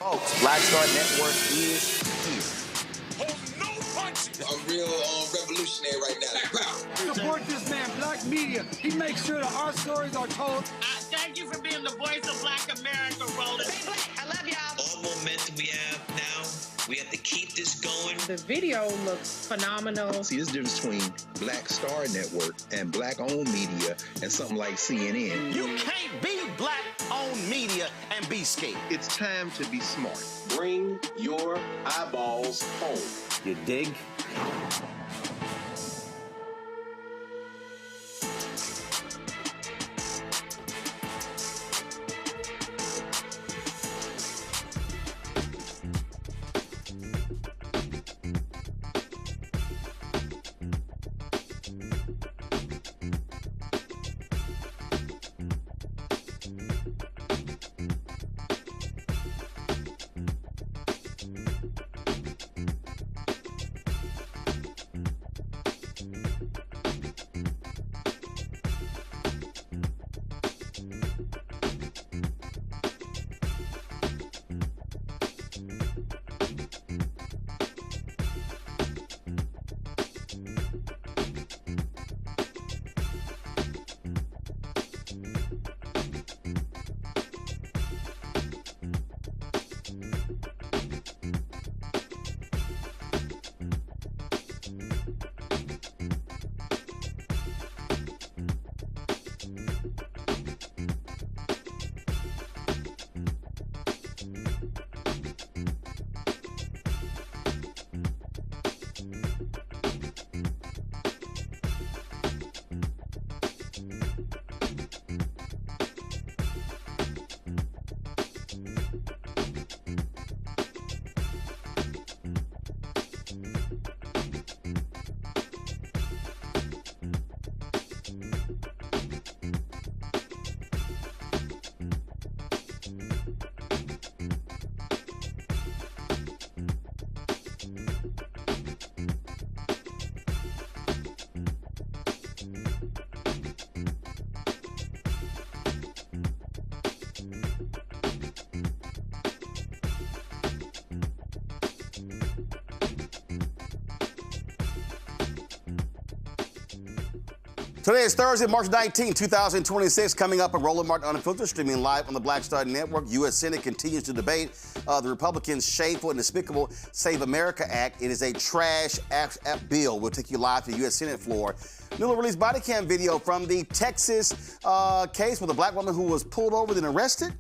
Folks, Black Star Network is here. Hold no punches. I'm real revolutionary right now. Black power. Support this man, Black Media. He makes sure that our stories are told. Thank you for being the voice of Black America, Roland. Stay black. I love y'all. All momentum we have now, we have to keep this going. The video looks phenomenal. See, there's a difference between Black Star Network and black-owned media and something like CNN. You can't be black-owned media and be scared. It's time to be smart. Bring your eyeballs home. You dig? Today is Thursday, March 19, 2026. Coming up, a Roland Martin Unfiltered, streaming live on the Black Star Network. U.S. Senate continues to debate the Republicans' shameful and despicable Save America Act. It is a trash bill. We'll take you live to the U.S. Senate floor. Newly released Bodycam video from the Texas case with a black woman who was pulled over and arrested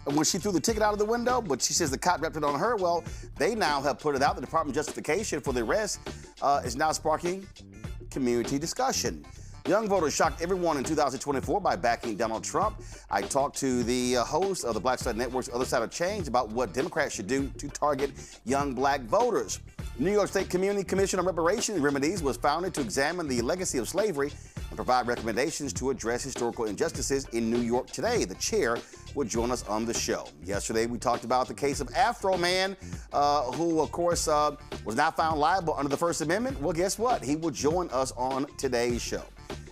when she threw the ticket out of the window, but she says the cop dropped it on her. Well, they now have put it out. The Department of Justification for the arrest is now sparking community discussion. Young voters shocked everyone in 2024 by backing Donald Trump. I talked to the host of the Black Star Network's Other Side of Change about what Democrats should do to target young black voters. The New York State Community Commission on Reparations Remedies was founded to examine the legacy of slavery and provide recommendations to address historical injustices in New York today. The chair will join us on the show. Yesterday, we talked about the case of Afroman, who, of course, was not found liable under the First Amendment. Well, guess what? He will join us on today's show.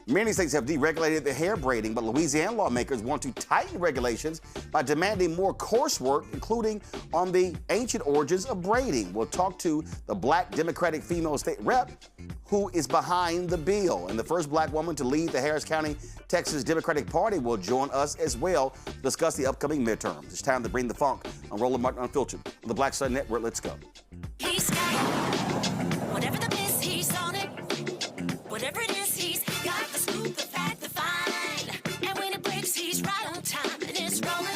Many states have deregulated the hair braiding, but Louisiana lawmakers want to tighten regulations by demanding more coursework, including on the ancient origins of braiding. We'll talk to the black Democratic female state rep who is behind the bill. And the first black woman to lead the Harris County, Texas Democratic Party will join us as well to discuss the upcoming midterms. It's time to bring the funk on Roland Martin Unfiltered on the Black Star Network. Let's go. He's got whatever the miss, he's on it. Whatever it is, he's got the scoop, the fact, the fine. And when it breaks, he's right on time and it's rolling.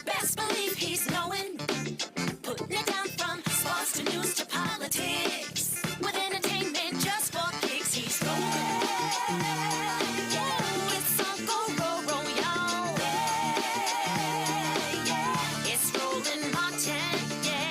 Best believe he's knowing. Putting it down from sports to news to politics. With entertainment just for kicks, he's rolling. Yeah, it's Uncle Roro, y'all. Yeah, it's Roland Martin. Yeah.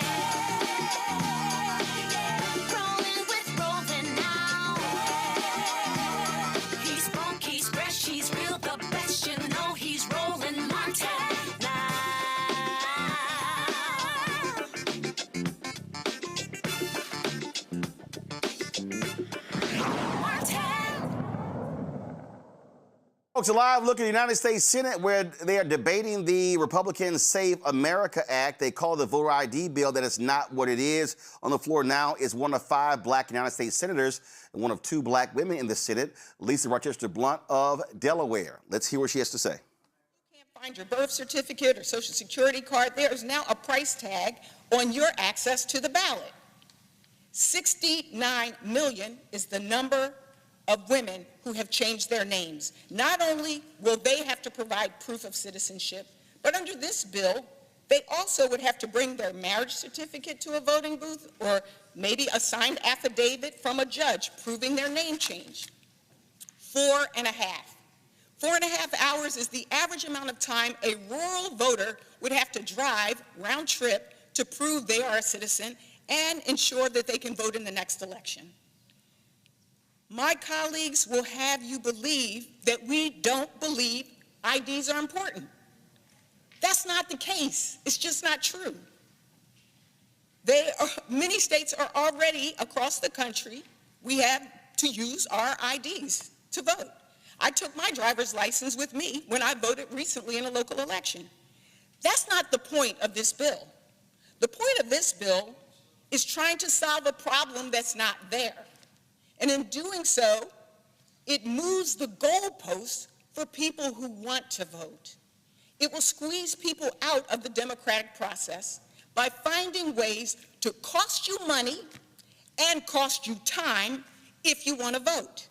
Folks, a live look at the United States Senate where they are debating the Republican Save America Act. They call the voter ID bill that is not what it is. On the floor now is one of 5 black United States senators and one of 2 black women in the Senate, Lisa Rochester Blunt of Delaware. Let's hear what she has to say. You can't find your birth certificate or social security card. There is now a price tag on your access to the ballot. 69 million is the number of women who have changed their names. Not only will they have to provide proof of citizenship, but under this bill, they also would have to bring their marriage certificate to a voting booth or maybe a signed affidavit from a judge proving their name change. 4.5 hours is the average amount of time a rural voter would have to drive round trip to prove they are a citizen and ensure that they can vote in the next election. My colleagues will have you believe that we don't believe IDs are important. That's not the case. It's just not true. Many states are already across the country. We have to use our IDs to vote. I took my driver's license with me when I voted recently in a local election. That's not the point of this bill. The point of this bill is trying to solve a problem that's not there. And in doing so, it moves the goalposts for people who want to vote. It will squeeze people out of the democratic process by finding ways to cost you money and cost you time if you want to vote.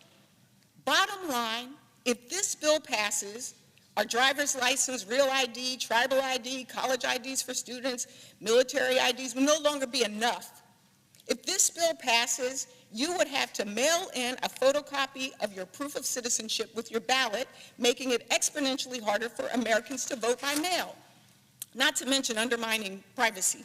Bottom line, if this bill passes, our driver's license, real ID, tribal ID, college IDs for students, military IDs will no longer be enough. If this bill passes, you would have to mail in a photocopy of your proof of citizenship with your ballot, making it exponentially harder for Americans to vote by mail, not to mention undermining privacy.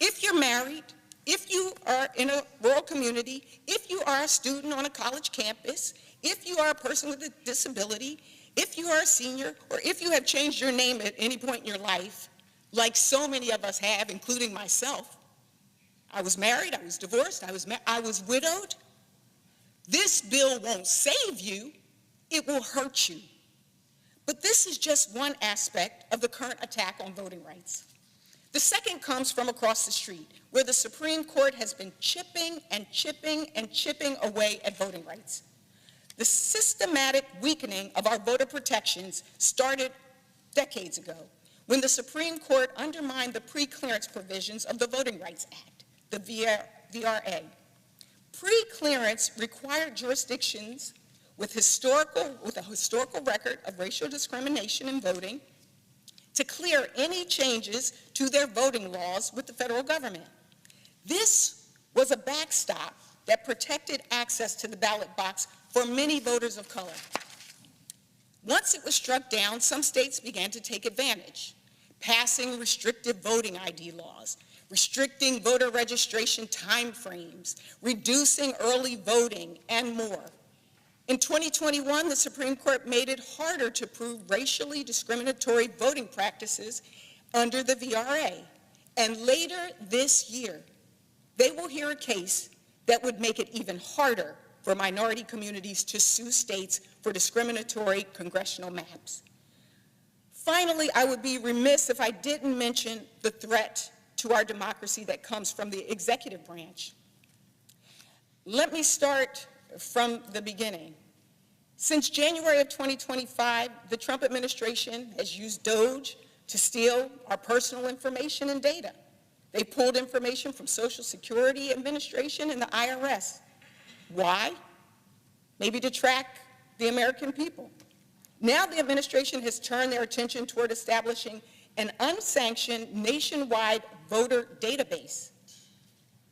If you're married, if you are in a rural community, if you are a student on a college campus, if you are a person with a disability, if you are a senior, or if you have changed your name at any point in your life, like so many of us have, including myself, I was married, I was divorced, I was widowed. This bill won't save you, it will hurt you. But this is just one aspect of the current attack on voting rights. The second comes from across the street, where the Supreme Court has been chipping and chipping and chipping away at voting rights. The systematic weakening of our voter protections started decades ago, when the Supreme Court undermined the pre-clearance provisions of the Voting Rights Act, the VRA. Pre-clearance required jurisdictions with a historical record of racial discrimination in voting to clear any changes to their voting laws with the federal government. This was a backstop that protected access to the ballot box for many voters of color. Once it was struck down, some states began to take advantage, passing restrictive voting ID laws, restricting voter registration timeframes, reducing early voting, and more. In 2021, the Supreme Court made it harder to prove racially discriminatory voting practices under the VRA. And later this year, they will hear a case that would make it even harder for minority communities to sue states for discriminatory congressional maps. Finally, I would be remiss if I didn't mention the threat to our democracy that comes from the executive branch. Let me start from the beginning. Since January of 2025, the Trump administration has used DOGE to steal our personal information and data. They pulled information from Social Security Administration and the IRS. Why? Maybe to track the American people. Now the administration has turned their attention toward establishing an unsanctioned nationwide voter database.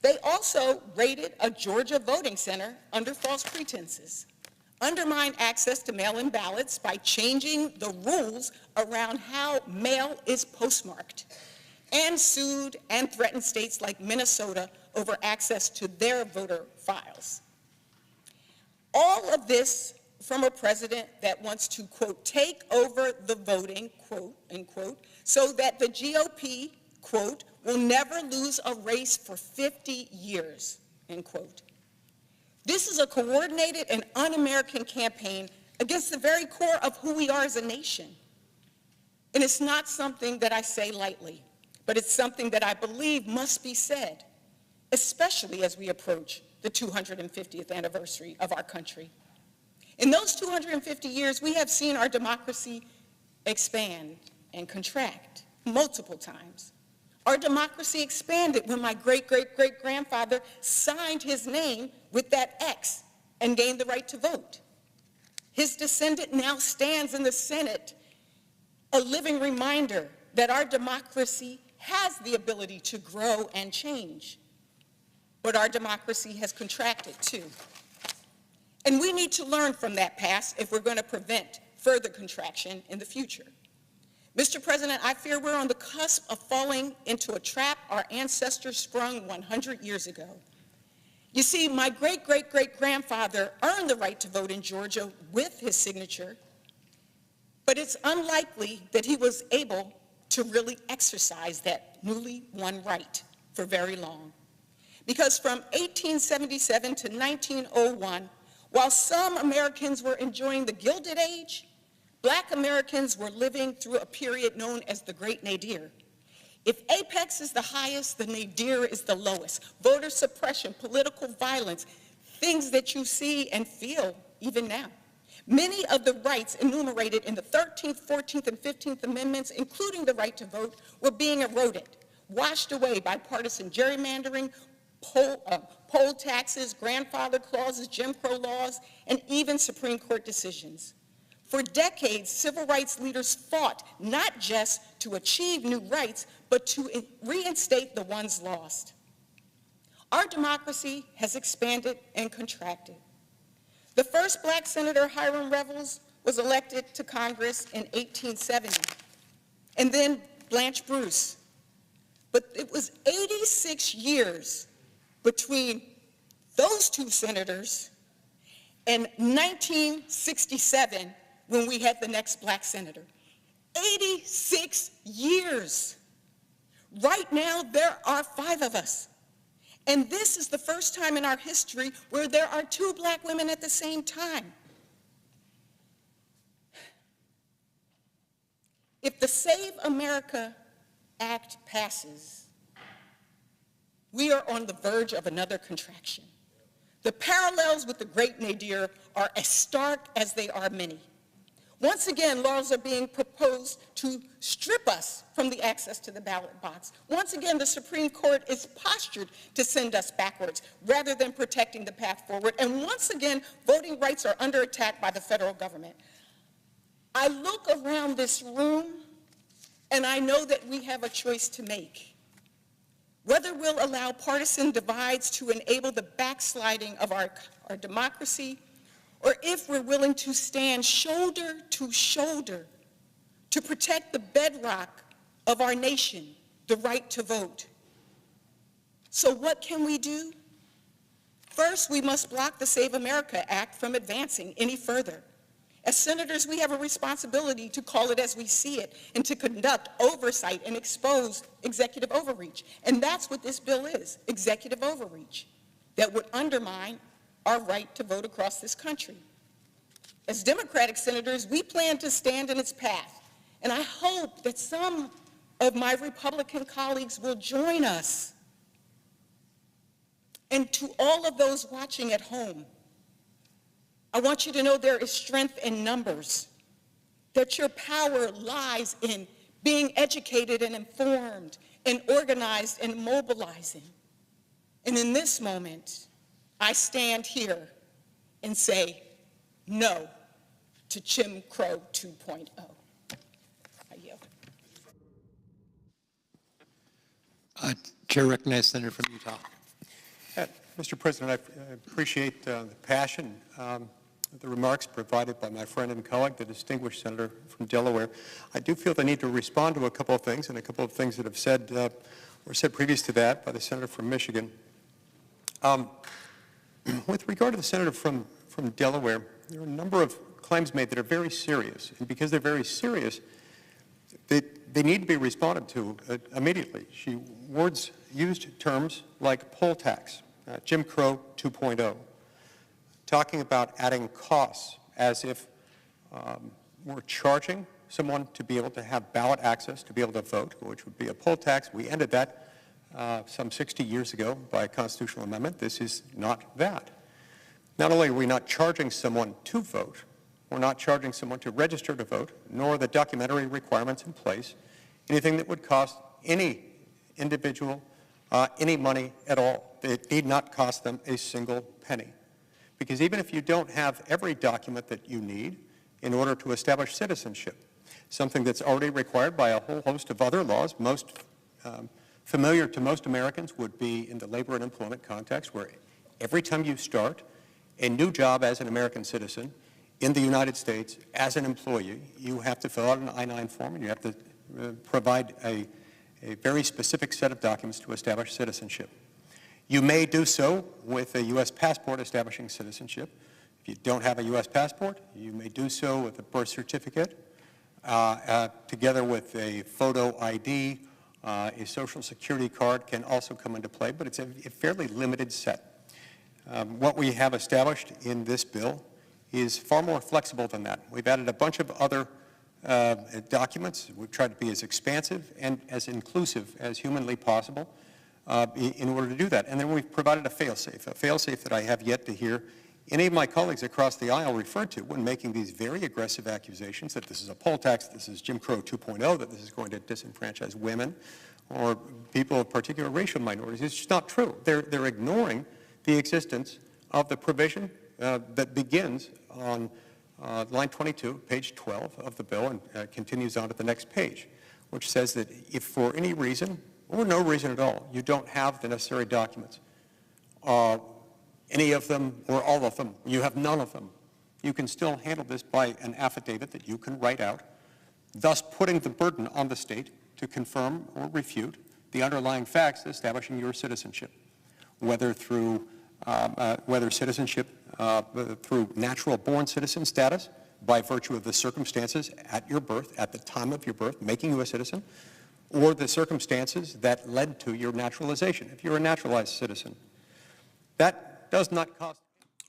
They also raided a Georgia voting center under false pretenses, undermined access to mail-in ballots by changing the rules around how mail is postmarked, and sued and threatened states like Minnesota over access to their voter files. All of this from a president that wants to, quote, take over the voting, quote, unquote, so that the GOP, quote, will never lose a race for 50 years, end quote. This is a coordinated and un-American campaign against the very core of who we are as a nation. And it's not something that I say lightly, but it's something that I believe must be said, especially as we approach the 250th anniversary of our country. In those 250 years, we have seen our democracy expand and contract multiple times. Our democracy expanded when my great-great-great-grandfather signed his name with that X and gained the right to vote. His descendant now stands in the Senate, a living reminder that our democracy has the ability to grow and change. But our democracy has contracted too. And we need to learn from that past if we're going to prevent further contraction in the future. Mr. President, I fear we're on the cusp of falling into a trap our ancestors sprung 100 years ago. You see, my great-great-great-grandfather earned the right to vote in Georgia with his signature, but it's unlikely that he was able to really exercise that newly won right for very long. Because from 1877 to 1901, while some Americans were enjoying the Gilded Age, Black Americans were living through a period known as the Great Nadir. If apex is the highest, the nadir is the lowest. Voter suppression, political violence, things that you see and feel even now. Many of the rights enumerated in the 13th, 14th, and 15th Amendments, including the right to vote, were being eroded, washed away by partisan gerrymandering, poll taxes, grandfather clauses, Jim Crow laws, and even Supreme Court decisions. For decades, civil rights leaders fought not just to achieve new rights, but to reinstate the ones lost. Our democracy has expanded and contracted. The first Black Senator, Hiram Revels, was elected to Congress in 1870, and then Blanche Bruce. But it was 86 years between those two senators and 1967, when we had the next Black senator. 86 years. Right now, there are 5 of us. And this is the first time in our history where there are 2 Black women at the same time. If the Save America Act passes, we are on the verge of another contraction. The parallels with the Great Nadir are as stark as they are many. Once again, laws are being proposed to strip us from the access to the ballot box. Once again, the Supreme Court is postured to send us backwards rather than protecting the path forward. And once again, voting rights are under attack by the federal government. I look around this room and I know that we have a choice to make. Whether we'll allow partisan divides to enable the backsliding of our democracy, or if we're willing to stand shoulder to shoulder to protect the bedrock of our nation, the right to vote. So what can we do? First, we must block the Save America Act from advancing any further. As senators, we have a responsibility to call it as we see it and to conduct oversight and expose executive overreach. And that's what this bill is, executive overreach, that would undermine our right to vote across this country. As Democratic senators, we plan to stand in its path, and I hope that some of my Republican colleagues will join us. And to all of those watching at home, I want you to know there is strength in numbers, that your power lies in being educated and informed and organized and mobilizing. And in this moment, I stand here and say no to Jim Crow 2.0. I yield. Chair recognizes Senator from Utah. Mr. President, I appreciate the passion, the remarks provided by my friend and colleague, the distinguished senator from Delaware. I do feel the need to respond to a couple of things, and a couple of things that have said were said previous to that by the senator from Michigan. With regard to the senator from Delaware, there are a number of claims made that are very serious, and because they're very serious, they need to be responded to immediately. She used terms like poll tax, Jim Crow 2.0, talking about adding costs as if we're charging someone to be able to have ballot access, to be able to vote, which would be a poll tax. We ended that some 60 years ago by a constitutional amendment. This is not that. Not only are we not charging someone to vote, we're not charging someone to register to vote, nor are the documentary requirements in place anything that would cost any individual any money at all. It need not cost them a single penny. Because even if you don't have every document that you need in order to establish citizenship, something that's already required by a whole host of other laws, most familiar to most Americans would be in the labor and employment context, where every time you start a new job as an American citizen in the United States as an employee, you have to fill out an I-9 form and you have to provide a very specific set of documents to establish citizenship. You may do so with a U.S. passport establishing citizenship. If you don't have a U.S. passport, you may do so with a birth certificate, together with a photo ID. A Social Security card can also come into play, but it's a fairly limited set. What we have established in this bill is far more flexible than that. We've added a bunch of other documents. We've tried to be as expansive and as inclusive as humanly possible in order to do that. And then we've provided a fail-safe that I have yet to hear any of my colleagues across the aisle refer to when making these very aggressive accusations that this is a poll tax, this is Jim Crow 2.0, that this is going to disenfranchise women or people of particular racial minorities. It's just not true. They're ignoring the existence of the provision that begins on line 22, page 12 of the bill, and continues on to the next page, which says that if for any reason, or no reason at all, you don't have the necessary documents, any of them or all of them, you have none of them, you can still handle this by an affidavit that you can write out, thus putting the burden on the state to confirm or refute the underlying facts establishing your citizenship, whether through citizenship through natural-born citizen status by virtue of the circumstances at your birth, at the time of your birth, making you a citizen, or the circumstances that led to your naturalization, if you're a naturalized citizen. That does not cost.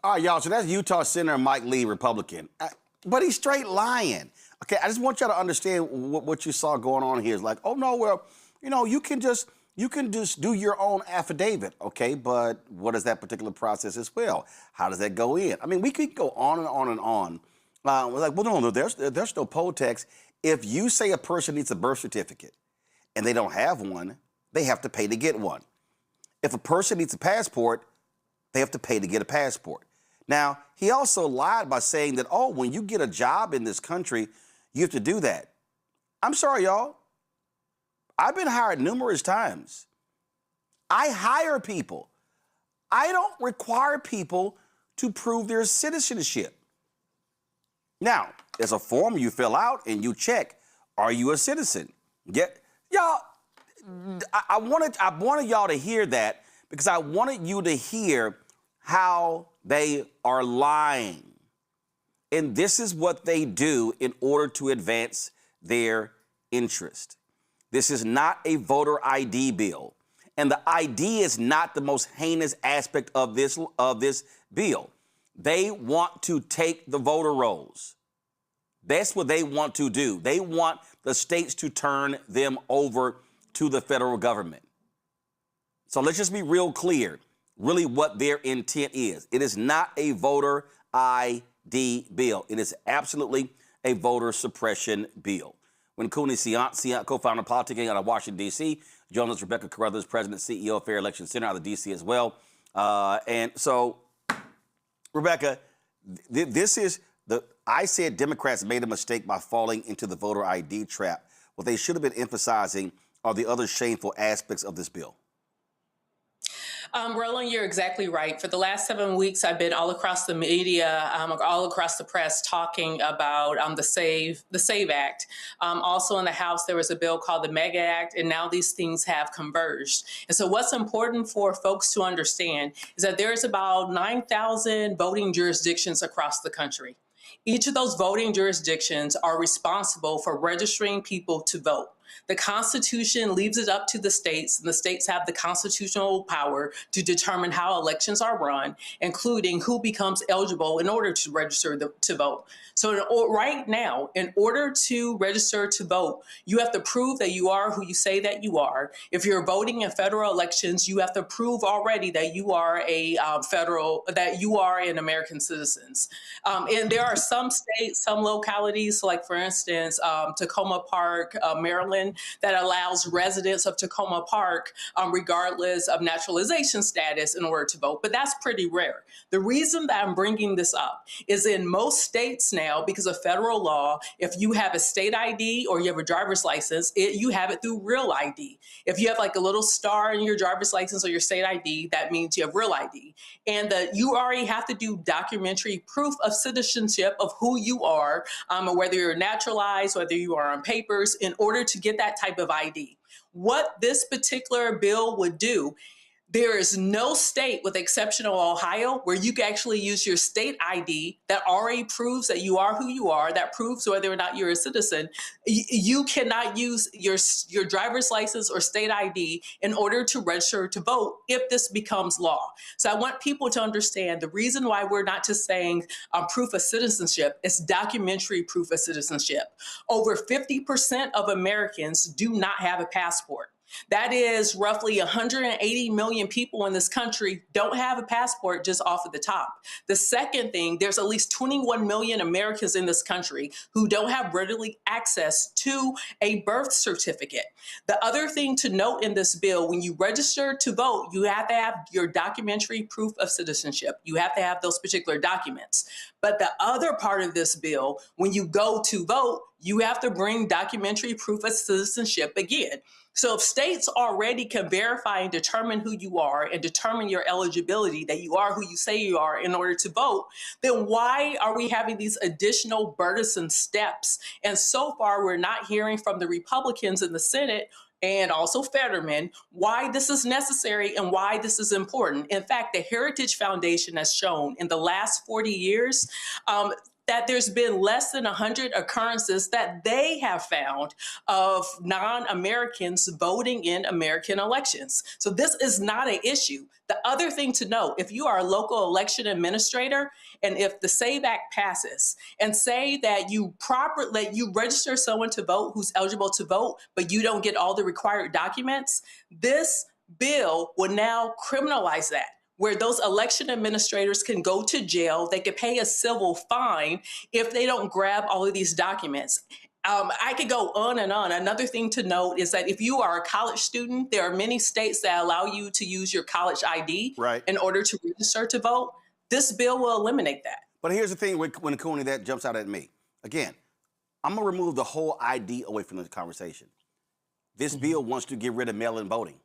All right, y'all, so that's Utah Senator Mike Lee, Republican. But he's straight lying. Okay, I just want y'all to understand what you saw going on here. It's like, oh, no, well, you know, you can just do your own affidavit, okay? But what is that particular process as well? How does that go in? I mean, we could go on and on and on. We're like, well, no, there's no poll tax. If you say a person needs a birth certificate and they don't have one, they have to pay to get one. If a person needs a passport, they have to pay to get a passport. Now, he also lied by saying that, oh, when you get a job in this country, you have to do that. I'm sorry, y'all. I've been hired numerous times. I hire people. I don't require people to prove their citizenship. Now, there's a form you fill out and you check, are you a citizen? Y'all, I wanted y'all to hear that because I wanted you to hear how they are lying. And this is what they do in order to advance their interest. This is not a voter ID bill. And the ID is not the most heinous aspect of this bill. They want to take the voter rolls. That's what they want to do. They want the states to turn them over to the federal government. So let's just be real clear, really what their intent is. It is not a voter ID bill. It is absolutely a voter suppression bill. When Cooney Ciant, co-founder of Politicking out of Washington, D.C., joined us, Rebecca Carruthers, president, CEO of Fair Election Center out of D.C. as well. And so, Rebecca, I said Democrats made a mistake by falling into the voter ID trap. What they should have been emphasizing are the other shameful aspects of this bill. Roland, you're exactly right. For the last 7 weeks, I've been all across the media, all across the press, talking about the SAVE Act. Also in the House, there was a bill called the MEGA Act, and now these things have converged. And so what's important for folks to understand is that there's about 9,000 voting jurisdictions across the country. Each of those voting jurisdictions are responsible for registering people to vote. The Constitution leaves it up to the states, and the states have the constitutional power to determine how elections are run, including who becomes eligible in order to register to vote. So right now, in order to register to vote, you have to prove that you are who you say that you are. If you're voting in federal elections, you have to prove already that you are that you are an American citizen. And there are some states, some localities, like for instance, Tacoma Park, Maryland, that allows residents of Tacoma Park, regardless of naturalization status, in order to vote. But that's pretty rare. The reason that I'm bringing this up is in most states now, because of federal law, if you have a state ID or you have a driver's license, you have it through real ID. If you have like a little star in your driver's license or your state ID, that means you have real ID. And you already have to do documentary proof of citizenship of who you are, whether you're naturalized, whether you are on papers, in order to get that type of ID. What this particular bill would do, there is no state, with the exception of Ohio, where you can actually use your state ID that already proves that you are who you are, that proves whether or not you're a citizen. You cannot use your driver's license or state ID in order to register to vote if this becomes law. So I want people to understand the reason why we're not just saying proof of citizenship, it's documentary proof of citizenship. Over 50% of Americans do not have a passport. That is roughly 180 million people in this country don't have a passport just off of the top. The second thing, there's at least 21 million Americans in this country who don't have readily access to a birth certificate. The other thing to note in this bill, when you register to vote, you have to have your documentary proof of citizenship. You have to have those particular documents. But the other part of this bill, when you go to vote, you have to bring documentary proof of citizenship again. So if states already can verify and determine who you are and determine your eligibility, that you are who you say you are in order to vote, then why are we having these additional burdensome steps? And so far, we're not hearing from the Republicans in the Senate and also Fetterman why this is necessary and why this is important. In fact, the Heritage Foundation has shown in the last 40 years that there's been less than 100 occurrences that they have found of non-Americans voting in American elections. So this is not an issue. The other thing to note, if you are a local election administrator, and if the SAVE Act passes, and say that you register someone to vote who's eligible to vote, but you don't get all the required documents, this bill will now criminalize that, where those election administrators can go to jail. They could pay a civil fine if they don't grab all of these documents. I could go on and on. Another thing to note is that if you are a college student, there are many states that allow you to use your college ID in order to register to vote. This bill will eliminate that. But here's the thing when Cooney, that jumps out at me. Again, I'm going to remove the whole ID away from the conversation. This bill wants to get rid of mail-in voting.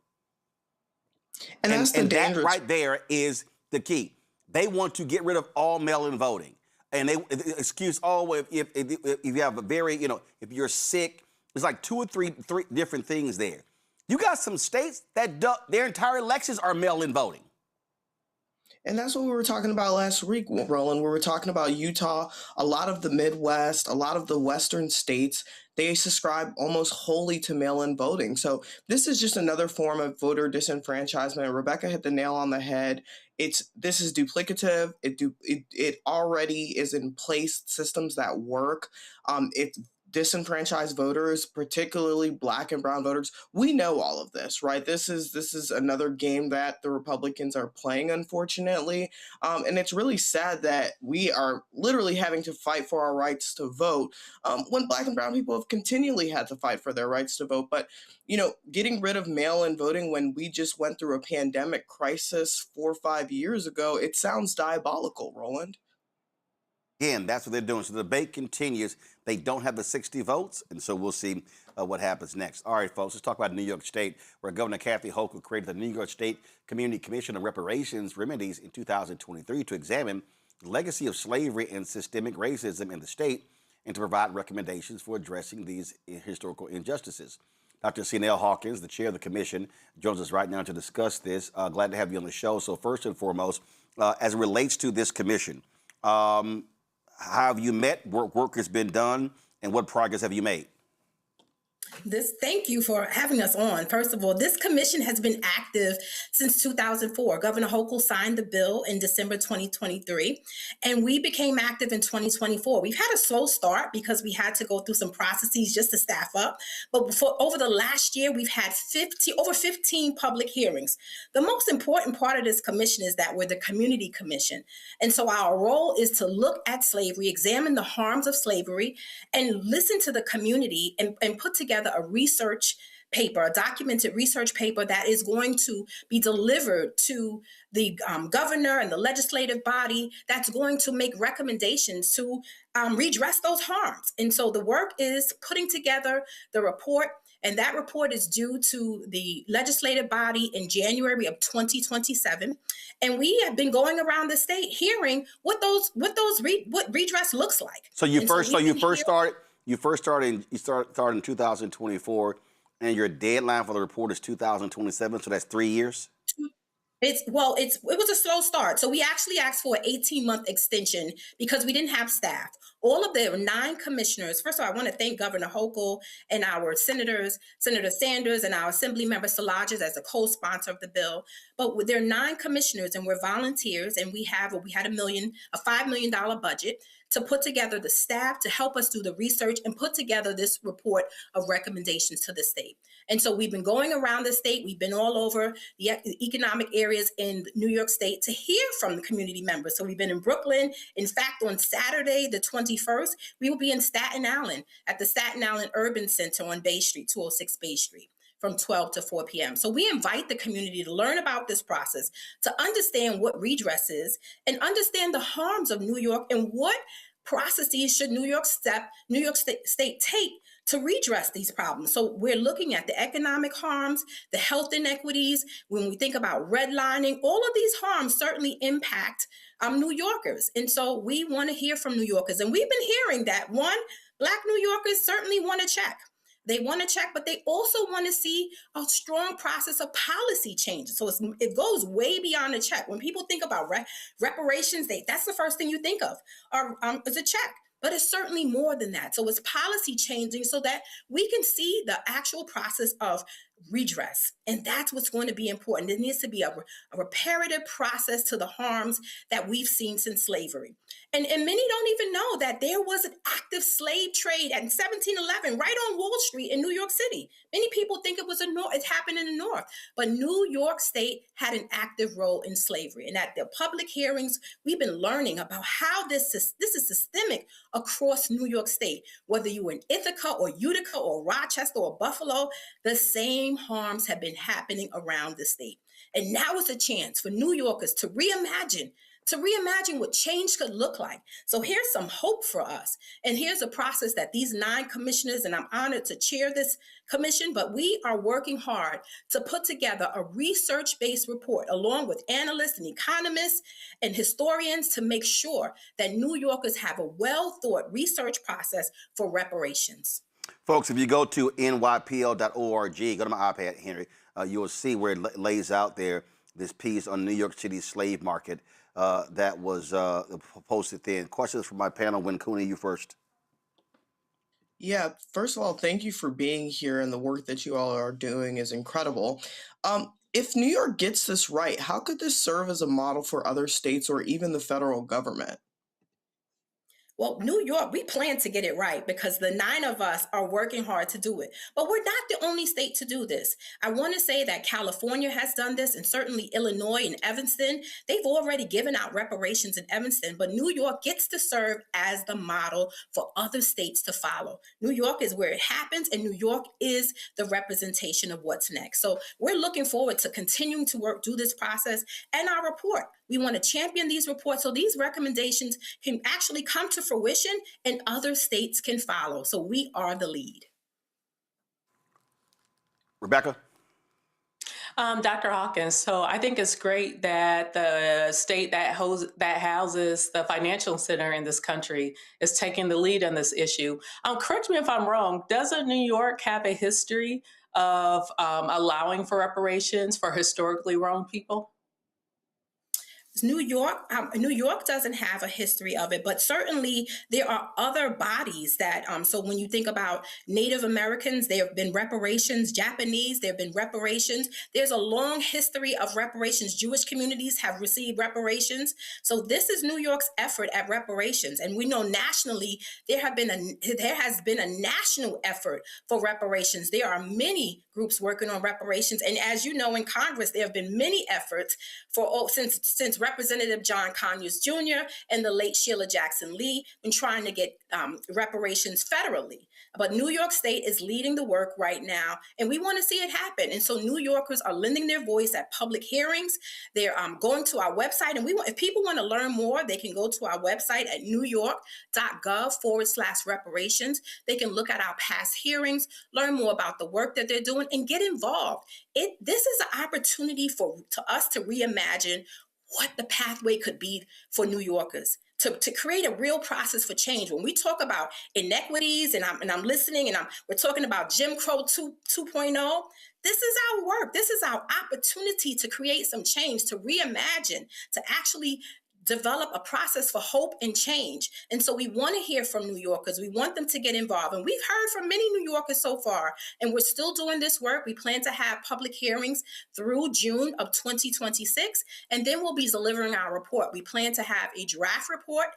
And that's the that right there is the key. They want to get rid of all mail-in voting. And they excuse if you have a very, if you're sick, there's like two or three different things there. You got some states that their entire elections are mail-in voting. And that's what we were talking about last week, Roland. We were talking about Utah, a lot of the Midwest, a lot of the Western states, they subscribe almost wholly to mail-in voting. So this is just another form of voter disenfranchisement. Rebecca hit the nail on the head. This is duplicative. It already is in place, systems that work. It disenfranchised voters, particularly Black and brown voters. We know all of this, right? This is another game that the Republicans are playing, unfortunately. And it's really sad that we are literally having to fight for our rights to vote when Black and brown people have continually had to fight for their rights to vote. But, getting rid of mail-in voting when we just went through a pandemic crisis 4 or 5 years ago, it sounds diabolical, Roland. Again, that's what they're doing. So the debate continues. They don't have the 60 votes, and so we'll see what happens next. All right, folks, let's talk about New York State, where Governor Kathy Hochul created the New York State Community Commission on Reparations Remedies in 2023 to examine the legacy of slavery and systemic racism in the state and to provide recommendations for addressing these historical injustices. Dr. Cnell Hawkins, the chair of the commission, joins us right now to discuss this. Glad to have you on the show. So first and foremost, as it relates to this commission, how have you met? Work has been done, and what progress have you made? Thank you for having us on. First of all, this commission has been active since 2004. Governor Hochul signed the bill in December 2023, and we became active in 2024. We've had a slow start because we had to go through some processes just to staff up. But over the last year, we've had over 15 public hearings. The most important part of this commission is that we're the community commission. And so our role is to look at slavery, examine the harms of slavery, and listen to the community and put together a research paper, a documented research paper that is going to be delivered to the governor and the legislative body that's going to make recommendations to redress those harms. And so the work is putting together the report, and that report is due to the legislative body in January of 2027. And we have been going around the state hearing what redress looks like. So you started in 2024, and your deadline for the report is 2027. So that's 3 years. It was a slow start. So we actually asked for an 18-month extension because we didn't have staff. All of the 9 commissioners, first of all, I want to thank Governor Hochul and our senators, Senator Sanders and our Assemblymember Szilagyi as a co-sponsor of the bill. But there are 9 commissioners and we're volunteers, and we had a $5 million budget to put together the staff to help us do the research and put together this report of recommendations to the state. And so we've been going around the state. We've been all over the economic areas in New York State to hear from the community members. So we've been in Brooklyn. In fact, on Saturday, the 21st, we will be in Staten Island at the Staten Island Urban Center on Bay Street, 206 Bay Street, from 12 to 4 p.m. So we invite the community to learn about this process, to understand what redress is, and understand the harms of New York and what processes should New York State take to redress these problems. So we're looking at the economic harms, the health inequities. When we think about redlining, all of these harms certainly impact New Yorkers. And so we want to hear from New Yorkers. And we've been hearing that, one, Black New Yorkers certainly want to check. They want to check, but they also want to see a strong process of policy changes. So it goes way beyond a check. When people think about reparations, that's the first thing you think of, is a check. But it's certainly more than that. So it's policy changing so that we can see the actual process of redress. And that's what's going to be important. There needs to be a reparative process to the harms that we've seen since slavery. And many don't even know that there was an active slave trade in 1711 right on Wall Street in New York City. Many people think it happened in the North, but New York State had an active role in slavery. And at the public hearings, we've been learning about how this is systemic across New York State. Whether you were in Ithaca or Utica or Rochester or Buffalo, the same harms have been happening around the state. And now is a chance for New Yorkers to reimagine what change could look like. So here's some hope for us. And here's a process that these 9 commissioners, and I'm honored to chair this commission, but we are working hard to put together a research-based report along with analysts and economists and historians to make sure that New Yorkers have a well-thought research process for reparations. Folks, if you go to nypl.org, go to my iPad, Henry, you will see where it lays out there this piece on New York City's slave market that was posted then. Questions from my panel. Winkuni, you first. Yeah, first of all, thank you for being here, and the work that you all are doing is incredible. If New York gets this right, how could this serve as a model for other states or even the federal government? Well, New York, we plan to get it right because the 9 of us are working hard to do it. But we're not the only state to do this. I want to say that California has done this, and certainly Illinois and Evanston. They've already given out reparations in Evanston, but New York gets to serve as the model for other states to follow. New York is where it happens, and New York is the representation of what's next. So we're looking forward to continuing to do this process and our report. We want to champion these reports so these recommendations can actually come to fruition and other states can follow. So we are the lead. Rebecca? Dr. Hawkins, so I think it's great that the state that houses the financial center in this country is taking the lead on this issue. Correct me if I'm wrong, doesn't New York have a history of allowing for reparations for historically wronged people? New York doesn't have a history of it, but certainly there are other bodies that, so when you think about Native Americans, there have been reparations, Japanese, there have been reparations. There's a long history of reparations. Jewish communities have received reparations. So this is New York's effort at reparations. And we know nationally, there has been a national effort for reparations. There are many groups working on reparations. And as you know, in Congress, there have been many efforts since Representative John Conyers Jr. and the late Sheila Jackson Lee been trying to get reparations federally. But New York State is leading the work right now, and we want to see it happen. And so New Yorkers are lending their voice at public hearings. They're going to our website, and if people want to learn more, they can go to our website at newyork.gov/reparations. They can look at our past hearings, learn more about the work that they're doing, and get involved. This is an opportunity to us to reimagine what the pathway could be for New Yorkers. To create a real process for change. When we talk about inequities, and I'm listening, and we're talking about Jim Crow 2.0, this is our work. This is our opportunity to create some change, to reimagine, to actually develop a process for hope and change. And so we want to hear from New Yorkers. We want them to get involved. And we've heard from many New Yorkers so far, and we're still doing this work. We plan to have public hearings through June of 2026, and then we'll be delivering our report. We plan to have a draft report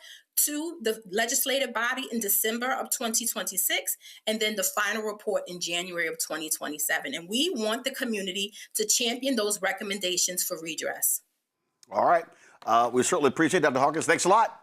to the legislative body in December of 2026, and then the final report in January of 2027. And we want the community to champion those recommendations for redress. All right. We certainly appreciate it, Dr. Hawkins. Thanks a lot.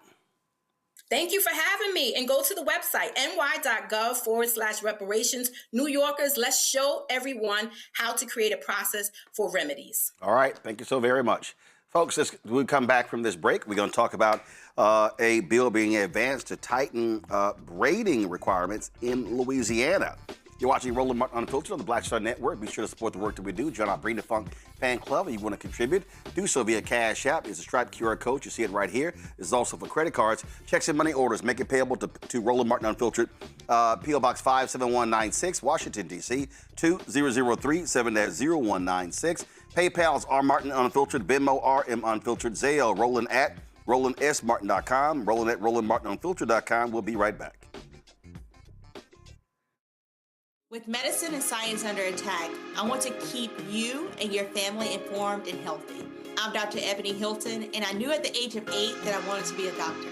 Thank you for having me. And go to the website, ny.gov/reparations. New Yorkers, let's show everyone how to create a process for remedies. All right. Thank you so very much. Folks, when we come back from this break, we're going to talk about a bill being advanced to tighten braiding requirements in Louisiana. You're watching Roland Martin Unfiltered on the Black Star Network. Be sure to support the work that we do. Join our Bring the Funk fan club. If you want to contribute, do so via Cash App. It's a striped QR code. You see it right here. This is also for credit cards, checks, and money orders. Make it payable to Roland Martin Unfiltered. P.O. Box 57196, Washington, D.C. 2003 7-0196. PayPal is R Martin Unfiltered. Venmo RM Unfiltered. Zelle Roland at RolandSMartin.com. Roland at RolandMartinUnfiltered.com. We'll be right back. With medicine and science under attack, I want to keep you and your family informed and healthy. I'm Dr. Ebony Hilton, and I knew at the age of 8 that I wanted to be a doctor.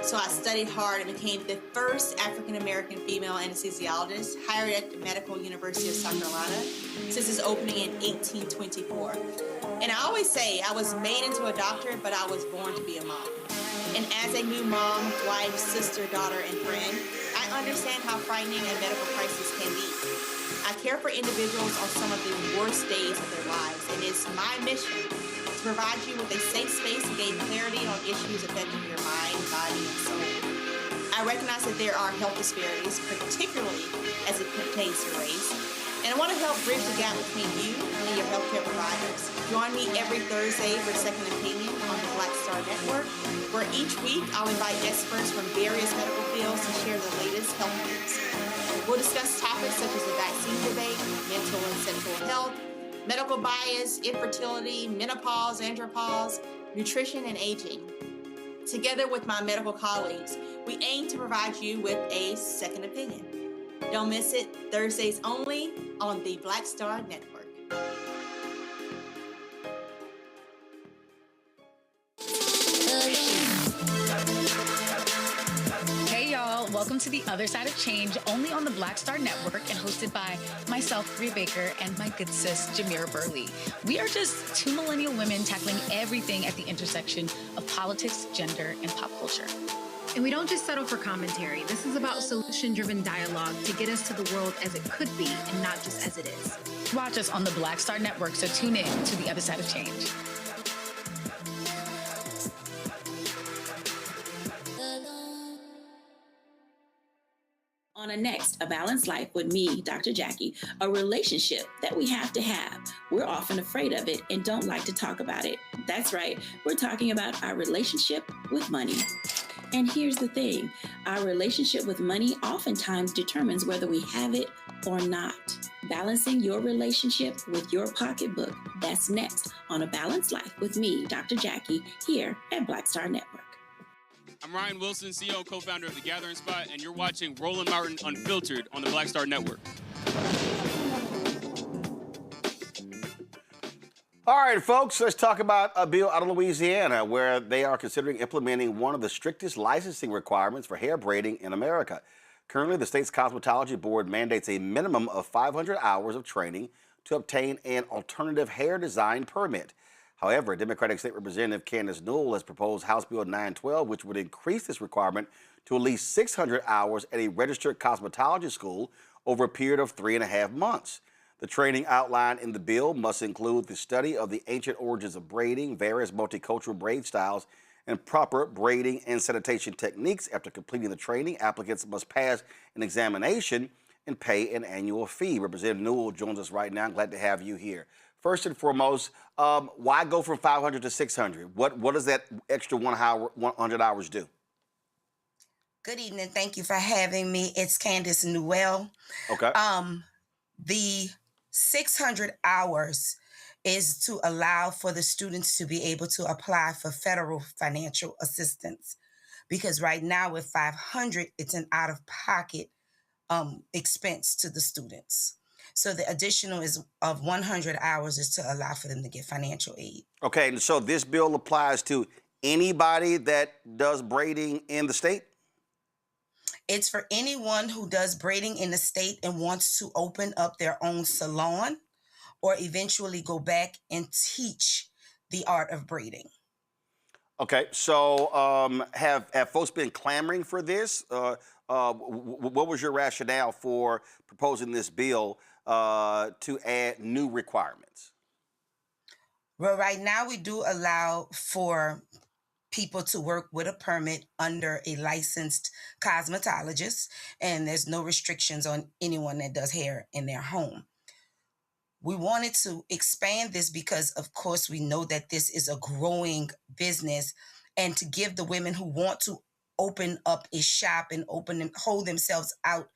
So I studied hard and became the first African-American female anesthesiologist hired at the Medical University of South Carolina since its opening in 1824. And I always say I was made into a doctor, but I was born to be a mom. And as a new mom, wife, sister, daughter, and friend, I understand how frightening a medical crisis can be. I care for individuals on some of the worst days of their lives, and it's my mission to provide you with a safe space to gain clarity on issues affecting your mind, body, and soul. I recognize that there are health disparities, particularly as it pertains to race, and I want to help bridge the gap between you and your healthcare providers. Join me every Thursday for Second Opinion on the Black Star Network, where each week I'll invite experts from various medical fields to share the latest health news. We'll discuss topics such as the vaccine debate, mental and sexual health, medical bias, infertility, menopause, andropause, nutrition, and aging. Together with my medical colleagues, we aim to provide you with a second opinion. Don't miss it, Thursdays only on the Black Star Network. Hey y'all, welcome to The Other Side of Change, only on the Black Star Network and hosted by myself, Rhea Baker, and my good sis, Jamira Burley. We are just two millennial women tackling everything at the intersection of politics, gender, and pop culture. And we don't just settle for commentary. This is about solution-driven dialogue to get us to the world as it could be and not just as it is. Watch us on the Black Star Network, so tune in to The Other Side of Change. On a next, A Balanced Life with me, Dr. Jackie, a relationship that we have to have. We're often afraid of it and don't like to talk about it. That's right, we're talking about our relationship with money. And here's the thing, our relationship with money oftentimes determines whether we have it or not. balancing your relationship with your pocketbook. That's next on A Balanced Life with me, Dr. Jackie, here at Black Star Network. I'm Ryan Wilson, CEO and co-founder of The Gathering Spot, and you're watching Roland Martin Unfiltered on the Black Star Network. All right, folks, let's talk about a bill out of Louisiana where they are considering implementing one of the strictest licensing requirements for hair braiding in America. Currently, the state's cosmetology board mandates a minimum of 500 hours of training to obtain an alternative hair design permit. However, Democratic State Representative Candace Newell has proposed House Bill 912, which would increase this requirement to at least 600 hours at a registered cosmetology school over a period of 3.5 months. The training outlined in the bill must include the study of the ancient origins of braiding, various multicultural braid styles, and proper braiding and sanitation techniques. After completing the training, applicants must pass an examination and pay an annual fee. Representative Newell joins us right now. I'm glad to have you here. First and foremost, why go from 500 to 600? What does that extra 100 hours do? Good evening. Thank you for having me. It's Candace Newell. Okay. The 600 hours is to allow for the students to be able to apply for federal financial assistance. Because right now with 500, it's an out-of-pocket expense to the students. So the additional is of 100 hours is to allow for them to get financial aid. Okay, and so this bill applies to anybody that does braiding in the state? It's for anyone who does braiding in the state and wants to open up their own salon or eventually go back and teach the art of braiding. Okay, so have folks been clamoring for this? What was your rationale for proposing this bill to add new requirements? Well, right now we do allow for people to work with a permit under a licensed cosmetologist, and there's no restrictions on anyone that does hair in their home. We wanted to expand this because, of course, we know that this is a growing business, and to give the women who want to open up a shop and hold themselves out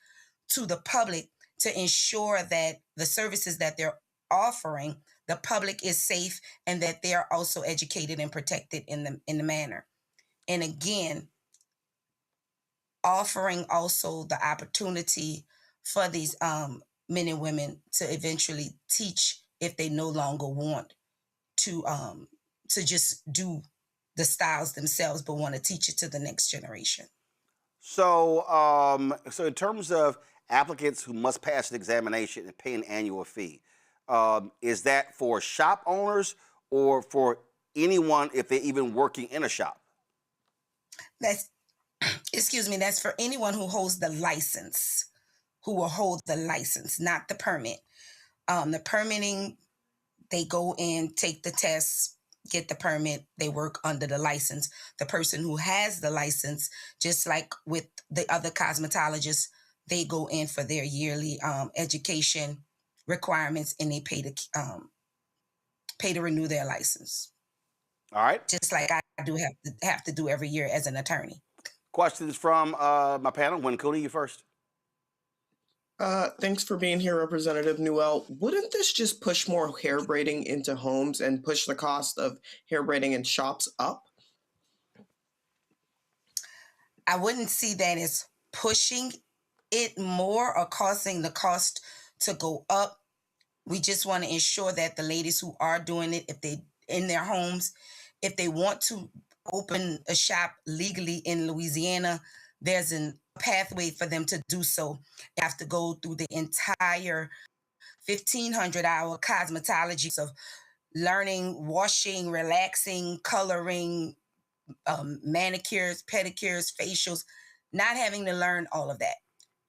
to the public to ensure that the services that they're offering, the public is safe and that they are also educated and protected in the manner. And again, offering also the opportunity for these men and women to eventually teach if they no longer want to just do the styles themselves, but want to teach it to the next generation. So, so in terms of applicants who must pass an examination and pay an annual fee, is that for shop owners or for anyone if they're even working in a shop? That's, excuse me, that's for anyone who holds the license, who will hold the license, not the permit. The permitting, they go in, take the tests, get the permit, they work under the license. The person who has the license, just like with the other cosmetologists, they go in for their yearly education requirements and they pay to renew their license. All right. Just like I do have to do every year as an attorney. Questions from my panel. Wincuni, you first. Thanks for being here, Representative Newell. Wouldn't this just push more hair braiding into homes and push the cost of hair braiding in shops up? I wouldn't see that as pushing it more or causing the cost to go up. We just want to ensure that the ladies who are doing it, if they in their homes, if they want to open a shop legally in Louisiana, there's a pathway for them to do so. They have to go through the entire 1,500-hour cosmetology of learning, washing, relaxing, coloring, manicures, pedicures, facials, not having to learn all of that.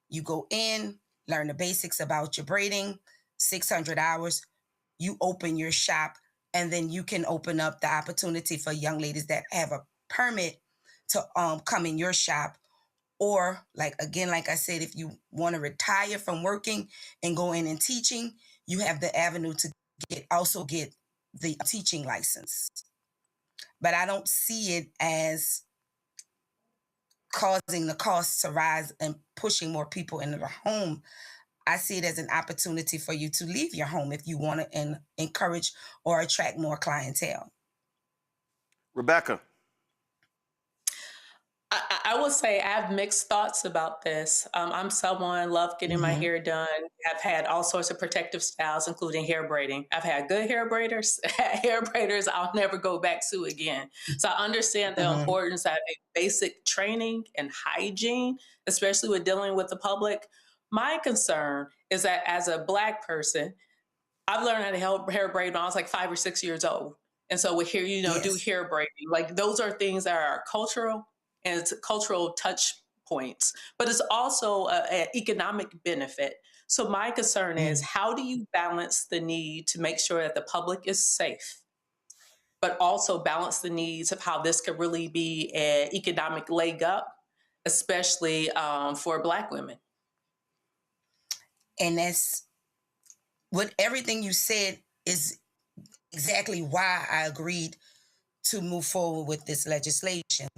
You go in, learn the basics about your braiding, 600 hours, you open your shop, and then you can open up the opportunity for young ladies that have a permit to come in your shop. Or like I said, if you want to retire from working and go in and teaching, you have the avenue to also get the teaching license. But I don't see it as causing the costs to rise and pushing more people into the home. I see it as an opportunity for you to leave your home if you want to encourage or attract more clientele. Rebecca. I would say I have mixed thoughts about this. I'm someone love getting my hair done. I've had all sorts of protective styles, including hair braiding. I've had good hair braiders, hair braiders I'll never go back to again. So I understand the importance of having basic training and hygiene, especially with dealing with the public. My concern is that as a Black person, I've learned how to hair braid when I was like 5 or 6 years old. And so we hear, do hair braiding. Like those are things that are cultural and it's cultural touch points, but it's also an economic benefit. So my concern is how do you balance the need to make sure that the public is safe, but also balance the needs of how this could really be an economic leg up, especially for Black women. And that's what everything you said is exactly why I agreed to move forward with this legislation.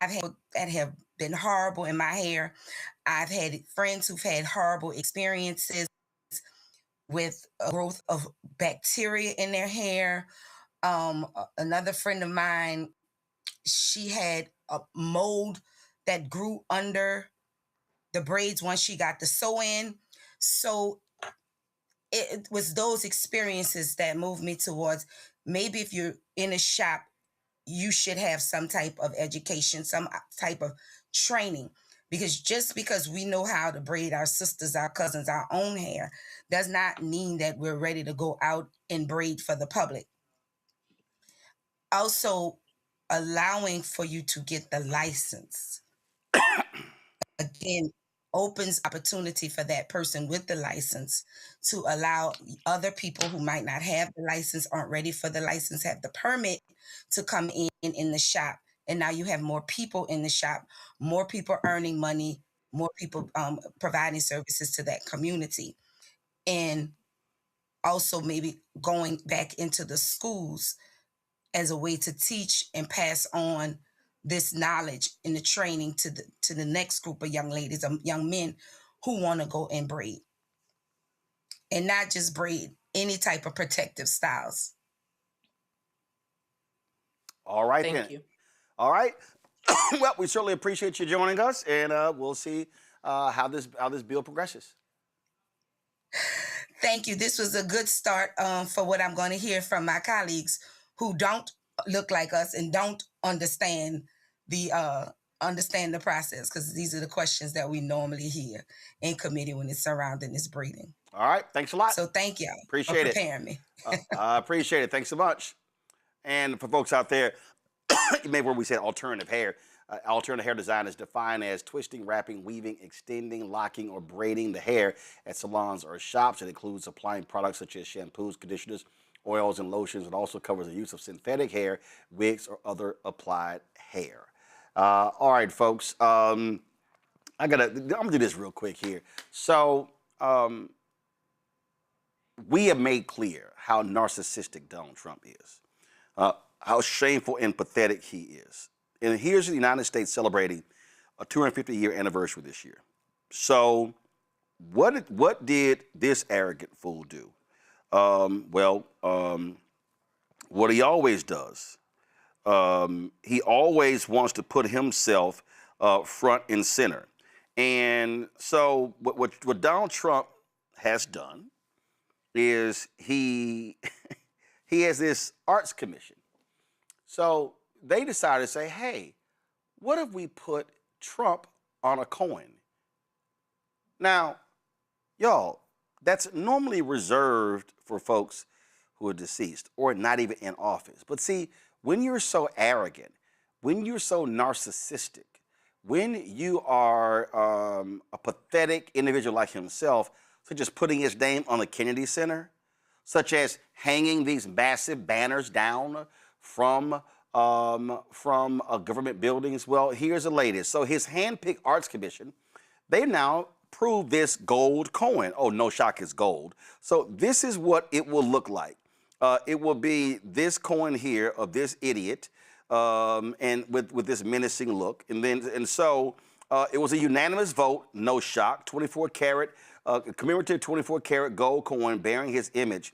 I've had that have been horrible in my hair. I've had friends who've had horrible experiences with growth of bacteria in their hair. Another friend of mine, she had a mold that grew under the braids once she got the sew in. So it was those experiences that moved me towards maybe if you're in a shop, you should have some type of education, some type of training. Because just because we know how to braid our sisters, our cousins, our own hair, does not mean that we're ready to go out and braid for the public. Also, allowing for you to get the license, again, opens opportunity for that person with the license to allow other people who might not have the license, aren't ready for the license, have the permit to come in the shop. And now you have more people in the shop, more people earning money, more people providing services to that community. And also maybe going back into the schools as a way to teach and pass on this knowledge and the training to the next group of young ladies, young men who want to go and braid. And not just braid, any type of protective styles. All right, Thank you. All right. Well, we certainly appreciate you joining us, and we'll see how this bill progresses. Thank you. This was a good start for what I'm going to hear from my colleagues who don't look like us and don't understand the process, because these are the questions that we normally hear in committee when it's surrounding this braiding. All right. Thanks a lot. So thank y'all Appreciate for preparing me. I appreciate it. Thanks so much. And for folks out there, you may have heard we said alternative hair. Alternative hair design is defined as twisting, wrapping, weaving, extending, locking, or braiding the hair at salons or shops. It includes applying products such as shampoos, conditioners, oils, and lotions. It also covers the use of synthetic hair, wigs, or other applied hair. All right, folks. I'm gonna do this real quick here. So we have made clear how narcissistic Donald Trump is, how shameful and pathetic he is. And here's the United States celebrating a 250-year anniversary this year. So what did this arrogant fool do? What he always does, he always wants to put himself front and center. And so what Donald Trump has done is he has this arts commission. So they decided to say, hey, what if we put Trump on a coin? Now, y'all, that's normally reserved for folks who are deceased or not even in office. But see, when you're so arrogant, when you're so narcissistic, when you are a pathetic individual like himself, such as putting his name on the Kennedy Center, such as hanging these massive banners down from government buildings. Well, here's the latest. So his hand-picked arts commission, they now prove this gold coin. Oh, no shock, it's gold. So this is what it will look like. It will be this coin here of this idiot, and with this menacing look. And so It was a unanimous vote, no shock, 24-karat, commemorative 24-karat gold coin bearing his image.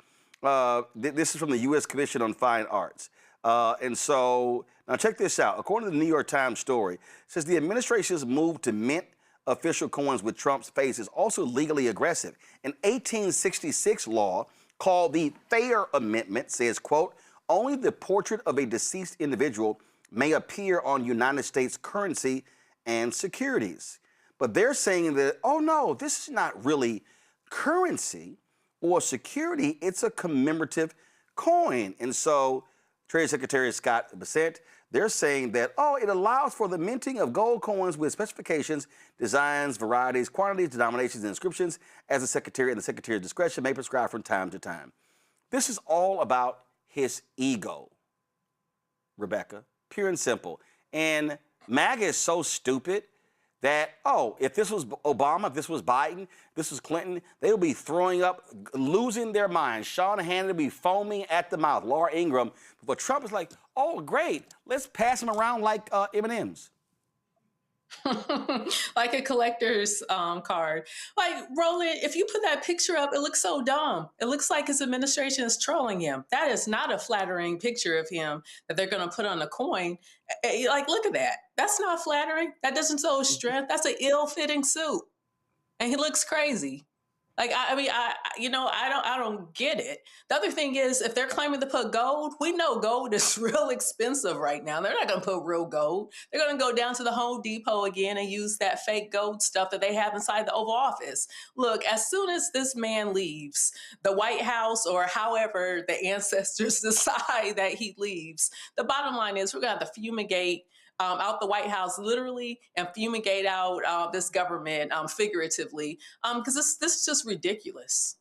This is from the U.S. Commission on Fine Arts. And so, now check this out. According to the New York Times story, it says the administration's move to mint official coins with Trump's face is also legally aggressive. An 1866 law called the Thayer Amendment says, quote, only the portrait of a deceased individual may appear on United States currency and securities. But they're saying that, oh no, this is not really currency or security, it's a commemorative coin. And so Treasury Secretary Scott Bessent, they're saying that, oh, it allows for the minting of gold coins with specifications, designs, varieties, quantities, denominations, and inscriptions as the Secretary and the Secretary's discretion may prescribe from time to time. This is all about his ego, Rebecca, pure and simple. And MAGA is so stupid that, oh, if this was Obama, if this was Biden, this was Clinton, they would be throwing up, losing their minds. Sean Hannity would be foaming at the mouth, Laura Ingraham. But Trump is like, oh, great, let's pass them around like M&Ms. Like a collector's card. Like, Roland, if you put that picture up, it looks so dumb. It looks like his administration is trolling him. That is not a flattering picture of him that they're going to put on a coin. Like, look at that. That's not flattering. That doesn't show strength. That's an ill-fitting suit. And he looks crazy. Like, I don't get it. The other thing is, if they're claiming to put gold, we know gold is real expensive right now. They're not going to put real gold. They're going to go down to the Home Depot again and use that fake gold stuff that they have inside the Oval Office. Look, as soon as this man leaves the White House, or however the ancestors decide that he leaves, the bottom line is we're going to have to fumigate out the White House literally and fumigate out this government figuratively, because this is just ridiculous.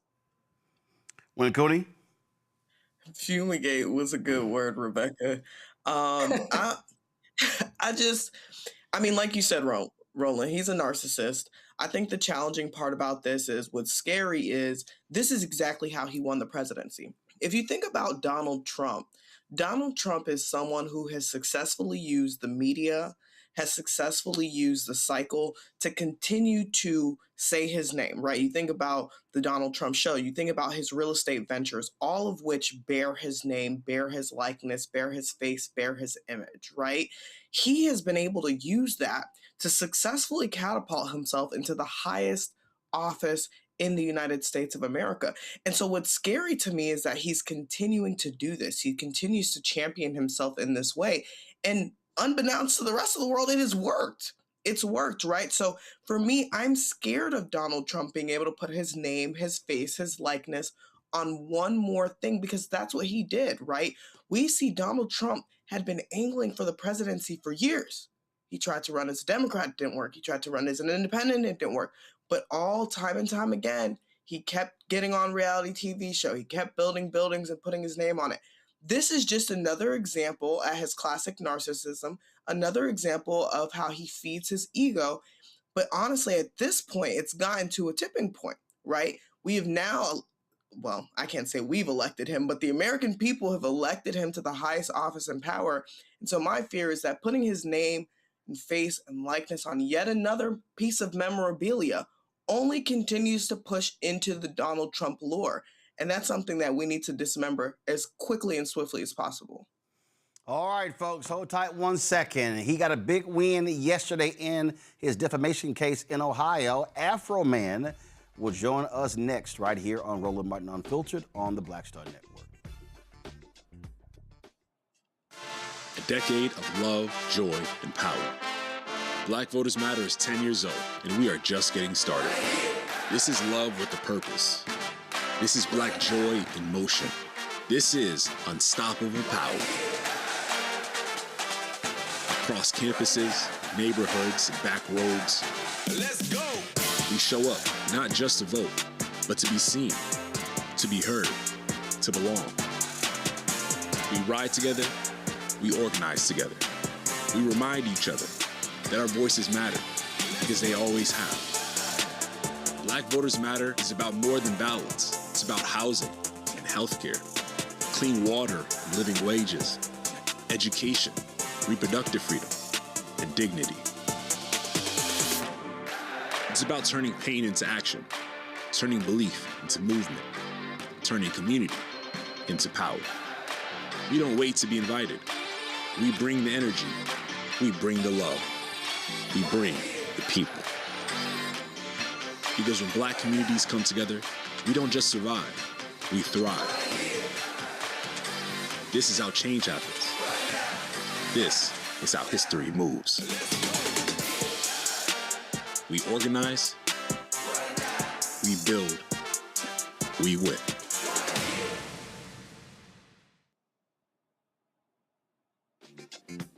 Cody? Fumigate was a good word, Rebecca. I mean, like you said, Roland, he's a narcissist. I think the challenging part about this is what's scary is this is exactly how he won the presidency. If you think about Donald Trump is someone who has successfully used the media, has successfully used the cycle to continue to say his name, right? You think about the Donald Trump show, you think about his real estate ventures, all of which bear his name, bear his likeness, bear his face, bear his image, right? He has been able to use that to successfully catapult himself into the highest office in the United States of America. And so what's scary to me is that he's continuing to do this. He continues to champion himself in this way. And unbeknownst to the rest of the world, it has worked. It's worked, right? So for me, I'm scared of Donald Trump being able to put his name, his face, his likeness on one more thing, because that's what he did, right? We see Donald Trump had been angling for the presidency for years. He tried to run as a Democrat, it didn't work. He tried to run as an independent, it didn't work. But all time and time again, he kept getting on reality TV show. He kept building buildings and putting his name on it. This is just another example at his classic narcissism, another example of how he feeds his ego. But honestly, at this point, it's gotten to a tipping point, right? We have now, well, I can't say we've elected him, but the American people have elected him to the highest office and power. And so my fear is that putting his name and face and likeness on yet another piece of memorabilia only continues to push into the Donald Trump lore. And that's something that we need to dismember as quickly and swiftly as possible. All right, folks, hold tight 1 second. He got a big win yesterday in his defamation case in Ohio. Afroman will join us next right here on Roland Martin Unfiltered on the Black Star Network. A decade of love, joy, and power. Black Voters Matter is 10 years old, and we are just getting started. This is love with a purpose. This is Black joy in motion. This is unstoppable power. Across campuses, neighborhoods, and back roads, let's go! We show up not just to vote, but to be seen, to be heard, to belong. We ride together, we organize together. We remind each other that our voices matter, because they always have. Black Voters Matter is about more than ballots. It's about housing and healthcare, clean water and living wages, education, reproductive freedom, and dignity. It's about turning pain into action, turning belief into movement, turning community into power. We don't wait to be invited. We bring the energy. We bring the love. We bring the people. Because when Black communities come together, we don't just survive, we thrive. This is how change happens. This is how history moves. We organize, we build, we win.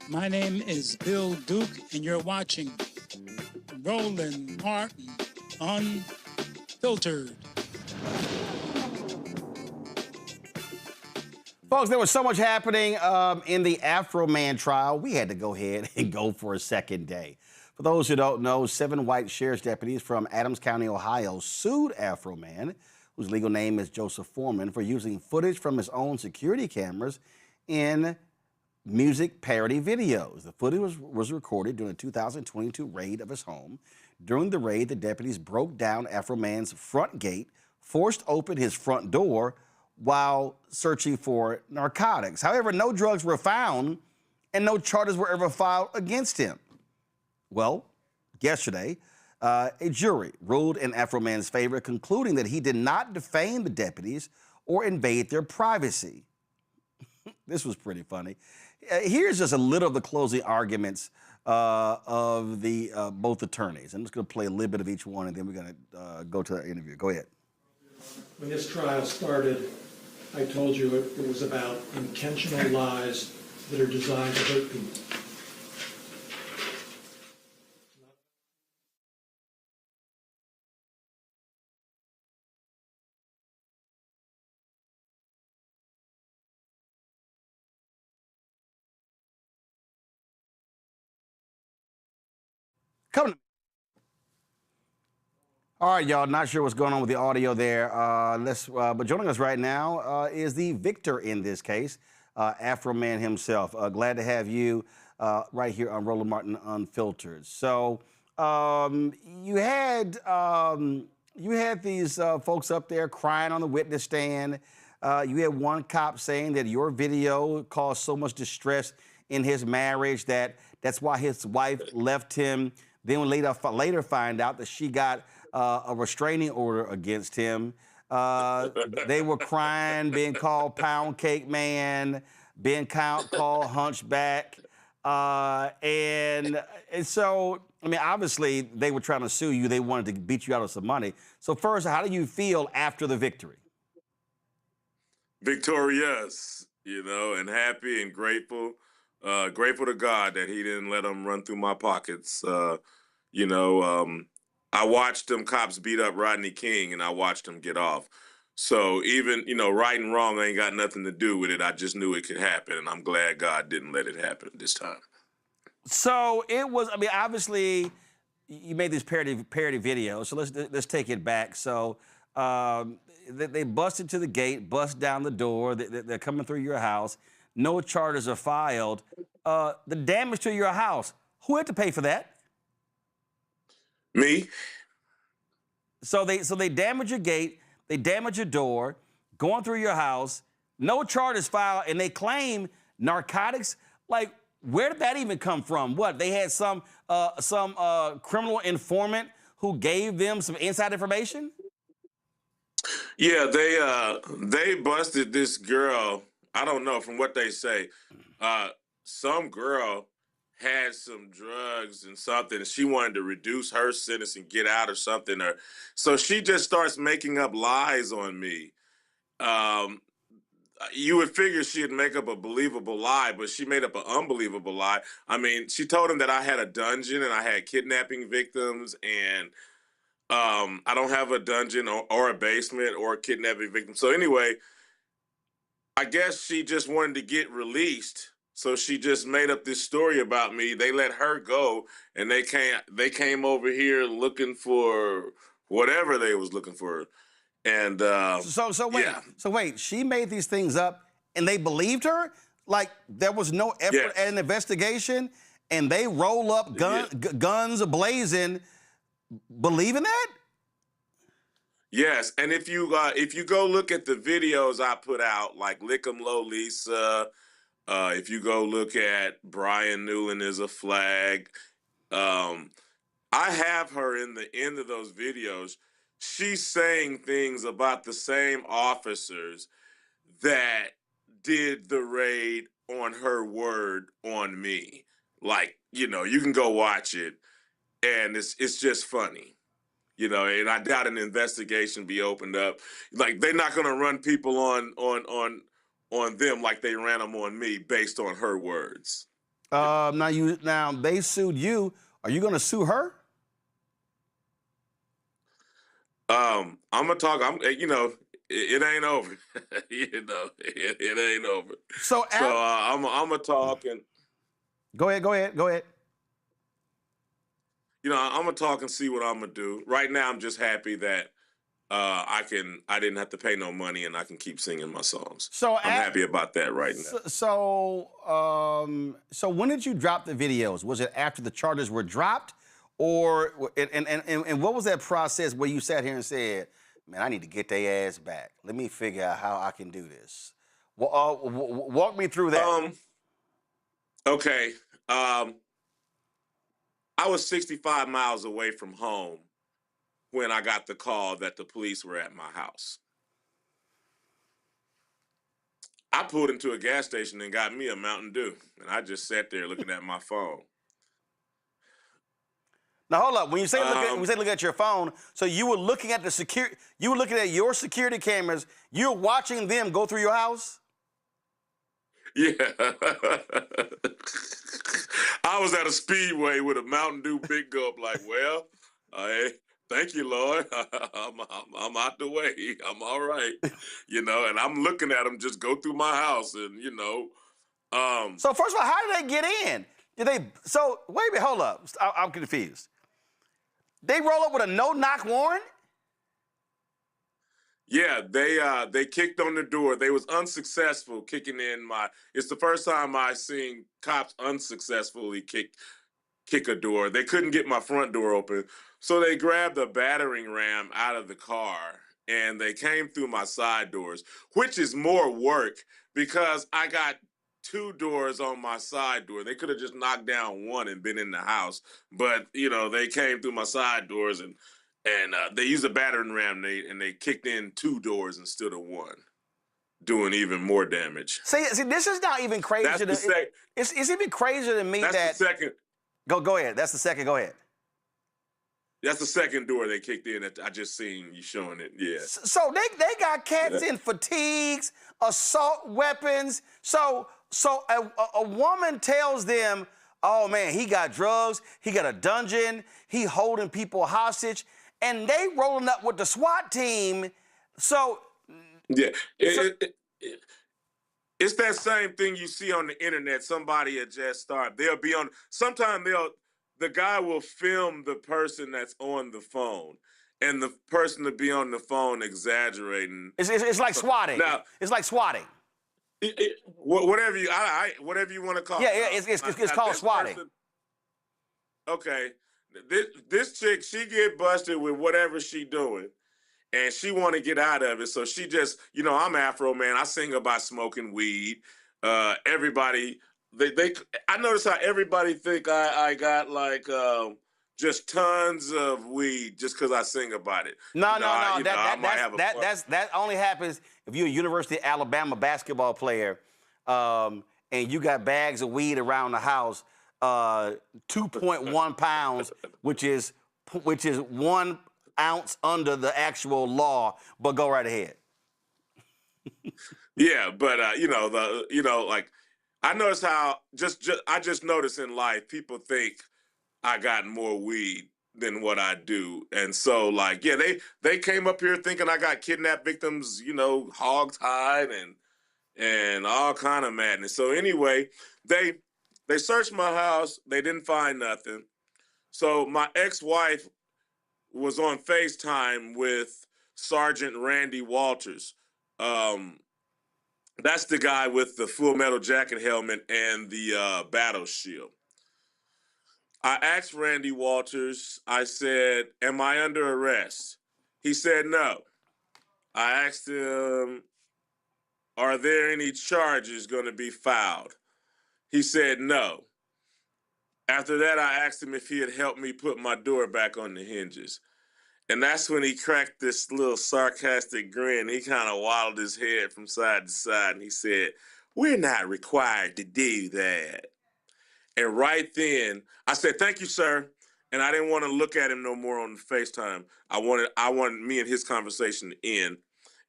My name is Bill Duke, and you're watching Roland Martin Unfiltered. Folks, there was so much happening in the Afroman trial, we had to go ahead and go for a second day. For those who don't know, 7 white sheriff's deputies from Adams County, Ohio, sued Afroman, whose legal name is Joseph Foreman, for using footage from his own security cameras in music parody videos. The footage was recorded during a 2022 raid of his home. During the raid, the deputies broke down Afroman's front gate, forced open his front door while searching for narcotics. However, no drugs were found and no charges were ever filed against him. Well, yesterday, a jury ruled in Afroman's favor, concluding that he did not defame the deputies or invade their privacy. This was pretty funny. Here's just a little of the closing arguments of the both attorneys. I'm just going to play a little bit of each one, and then we're going to go to the interview. Go ahead. When this trial started, I told you it was about intentional lies that are designed to hurt people. Come to me. All right, y'all. Not sure what's going on with the audio there. But joining us right now is the victor in this case, Afroman himself. Glad to have you right here on Roland Martin Unfiltered. So you had these folks up there crying on the witness stand. You had one cop saying that your video caused so much distress in his marriage that's why his wife left him. Then we later find out that she got a restraining order against him. They were crying, being called pound cake man, being called hunchback. And so, I mean, obviously they were trying to sue you. They wanted to beat you out of some money. So first, how do you feel after the victory? Victorious, and happy and grateful. Grateful to God that he didn't let them run through my pockets. I watched them cops beat up Rodney King, and I watched him get off. So even, right and wrong ain't got nothing to do with it. I just knew it could happen, and I'm glad God didn't let it happen this time. So it was, I mean, obviously you made these parody videos, so let's take it back. So they busted to the gate, bust down the door, they're coming through your house, no charges are filed. The damage to your house, who had to pay for that? Me. So they damage your gate, they damage your door, going through your house, no charges filed, and they claim narcotics. Like, where did that even come from? What, they had some criminal informant who gave them some inside information? Yeah, they busted this girl. I don't know, from what they say, some girl had some drugs and something, and she wanted to reduce her sentence and get out or something. So she just starts making up lies on me. You would figure she'd make up a believable lie, but she made up an unbelievable lie. I mean, she told him that I had a dungeon and I had kidnapping victims, and I don't have a dungeon or a basement or a kidnapping victim. So anyway, I guess she just wanted to get released. So she just made up this story about me. They let her go, and they came over here looking for whatever they was looking for. And So wait, she made these things up, and they believed her? Like, there was no effort at an investigation, and they roll up guns blazing, believe in that? Yes, and if you go look at the videos I put out, like Lick 'em Low Lisa, if you go look at Brian Newland is a flag, I have her in the end of those videos. She's saying things about the same officers that did the raid on her word on me. Like, you can go watch it, and it's just funny. And I doubt an investigation be opened up. Like, they're not gonna run people on them like they ran them on me based on her words. Now they sued you. Are you gonna sue her? I'm gonna talk. It ain't over. It ain't over. I'm gonna talk and go ahead. I'm gonna talk and see what I'm gonna do. Right now, I'm just happy that I didn't have to pay no money and I can keep singing my songs. I'm happy about that right now. So when did you drop the videos? Was it after the charges were dropped, or and what was that process where you sat here and said, "Man, I need to get their ass back. Let me figure out how I can do this." Walk me through that. Okay. I was 65 miles away from home when I got the call that the police were at my house. I pulled into a gas station and got me a Mountain Dew, and I just sat there looking at my phone. Now hold up. When you say look at your phone, so you were looking at you were looking at your security cameras. You're watching them go through your house. Yeah. I was at a speedway with a Mountain Dew big gulp, like, well, thank you, Lord. I'm out the way. I'm all right. And I'm looking at them just go through my house and, So first of all, how did they get in? Wait a minute, hold up. I'm confused. They roll up with a no-knock warrant? Yeah, they kicked on the door. They was unsuccessful kicking in it's the first time I seen cops unsuccessfully kick a door. They couldn't get my front door open. So they grabbed a battering ram out of the car and they came through my side doors, which is more work because I got 2 doors on my side door. They could have just knocked down one and been in the house. But, they came through my side doors and they used a battering ram and they kicked in 2 doors instead of 1, doing even more damage. See, this is not even crazy. It's even crazier to me that's that. The second. Go ahead. That's the second. Go ahead. That's the second door they kicked in. That I just seen you showing it. Yeah. So they got cats in fatigues, assault weapons. So a woman tells them, "Oh man, he got drugs. He got a dungeon. He holding people hostage." And they rolling up with the SWAT team. So yeah, it's that same thing you see on the internet. Somebody had just started. They'll be on. Sometimes the guy will film the person that's on the phone, and the person to be on the phone exaggerating. It's like swatting. Now, it's like swatting. Whatever you want to call it. Yeah, it's called swatting. Okay. This chick, she get busted with whatever she doing, and she want to get out of it. So she just, I'm Afroman. I sing about smoking weed. Everybody, I notice how everybody think I got like just tons of weed just because I sing about it. No. That only happens if you're a University of Alabama basketball player, and you got bags of weed around the house. 2.1 pounds, which is 1 ounce under the actual law. But go right ahead. Yeah, but like I notice how I just notice in life people think I got more weed than what I do, and so like they came up here thinking I got kidnapped victims, hog-tied and all kind of madness. So anyway, They searched my house. They didn't find nothing. So my ex-wife was on FaceTime with Sergeant Randy Walters. That's the guy with the Full Metal Jacket helmet and the battle shield. I asked Randy Walters, I said, am I under arrest? He said no. I asked him, are there any charges going to be filed? He said no. After that, I asked him if he had helped me put my door back on the hinges. And that's when he cracked this little sarcastic grin. He kind of waddled his head from side to side, and he said, we're not required to do that. And right then, I said, thank you, sir. And I didn't want to look at him no more on the FaceTime. I wanted me and his conversation to end.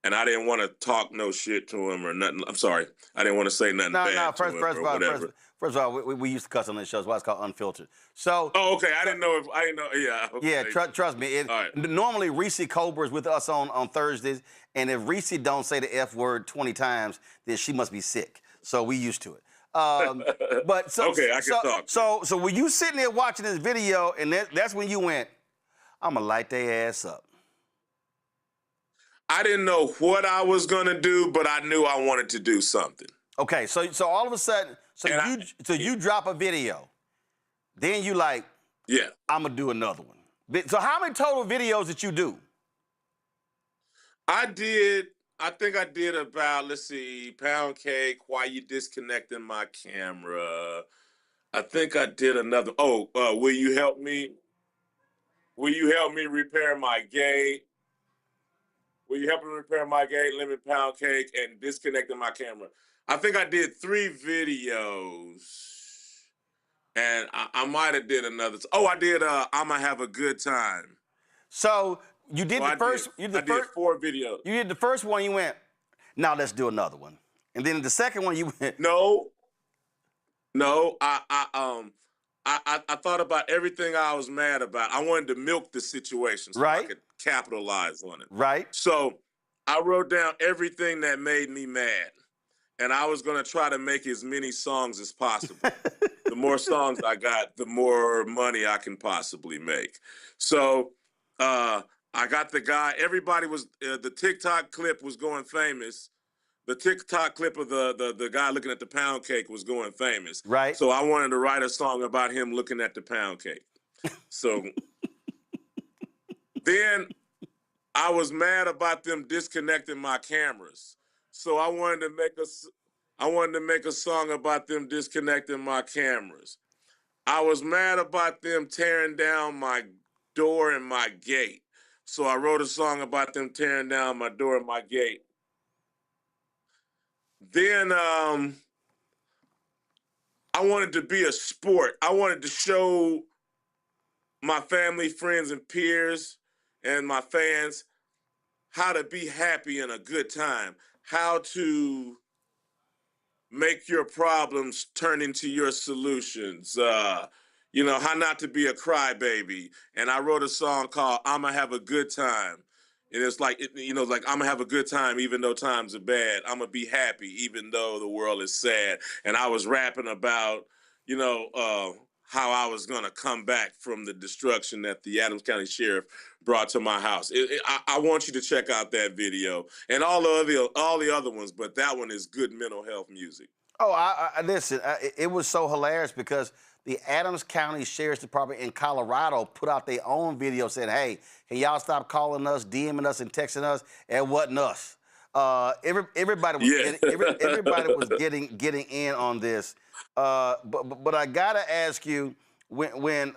And I didn't want to talk no shit to him or nothing. I'm sorry. I didn't want to say nothing bad to him or whatever. First of all, we used to cuss on this show. That's why it's called Unfiltered. So. Oh, okay. I didn't know. Yeah. Okay. Yeah. Trust me. Right. Normally, Reese Cobra is with us on Thursdays, and if Reese don't say the F word 20 times, then she must be sick. So we used to it. But so, okay, I can talk. So when you sitting there watching this video, and that's when you went, I'm gonna light their ass up. I didn't know what I was gonna do, but I knew I wanted to do something. Okay, so all of a sudden, you drop a video, then you like, yeah, I'm gonna do another one. So how many total videos did you do? I think I did about, let's see, Pound Cake, Why You Disconnecting My Camera. I think I did another, Will You Help Me? Will You Help Me Repair My Gate? Will You Help Me Repair My Gate, Lemon Pound Cake, and Disconnecting My Camera. I think I did 3 videos. And I might have did another. I did I'ma Have a Good Time. So you did the first. I did 4 videos. You did the first one. You went, now let's do another one. And then the second one, you went. No. I thought about everything I was mad about. I wanted to milk the situation so I could capitalize on it. Right. So I wrote down everything that made me mad, and I was gonna try to make as many songs as possible. The more songs I got, the more money I can possibly make. So. I got the guy, everybody was, the TikTok clip was going famous. The TikTok clip of the guy looking at the pound cake was going famous. Right. So I wanted to write a song about him looking at the pound cake. So then I was mad about them disconnecting my cameras. So I wanted to make a song about them disconnecting my cameras. I was mad about them tearing down my door and my gate. So I wrote a song about them tearing down my door and my gate. Then I wanted to be a sport. I wanted to show my family, friends, and peers and my fans how to be happy in a good time, how to make your problems turn into your solutions, how not to be a crybaby. And I wrote a song called I'ma Have a Good Time. And it's like, I'm gonna have a good time even though times are bad. I'm gonna be happy even though the world is sad. And I was rapping about, how I was gonna come back from the destruction that the Adams County Sheriff brought to my house. I want you to check out that video and all the other ones, but that one is good mental health music. Oh, listen, it was so hilarious because the Adams County Sheriff's Department in Colorado put out their own video saying, hey, can y'all stop calling us, DMing us, and texting us? It wasn't us. Everybody was getting in on this. But I gotta ask you, when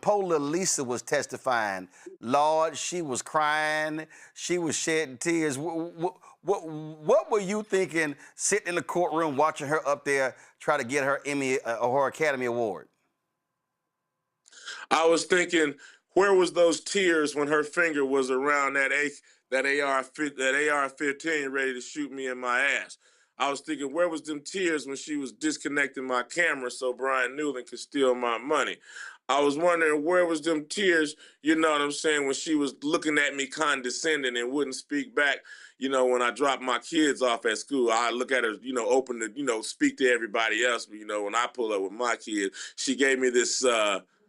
Pola Lisa was testifying, Lord, she was crying, she was shedding tears. What were you thinking sitting in the courtroom watching her up there try to get her Emmy or her Academy Award? I was thinking, where was those tears when her finger was around that AR-15 ready to shoot me in my ass? I was thinking, where was them tears when she was disconnecting my camera so Brian Newland could steal my money? I was wondering, where was them tears, you know what I'm saying, when she was looking at me condescending and wouldn't speak back, when I dropped my kids off at school. I look at her, open to, speak to everybody else. But, when I pull up with my kids, she gave me this,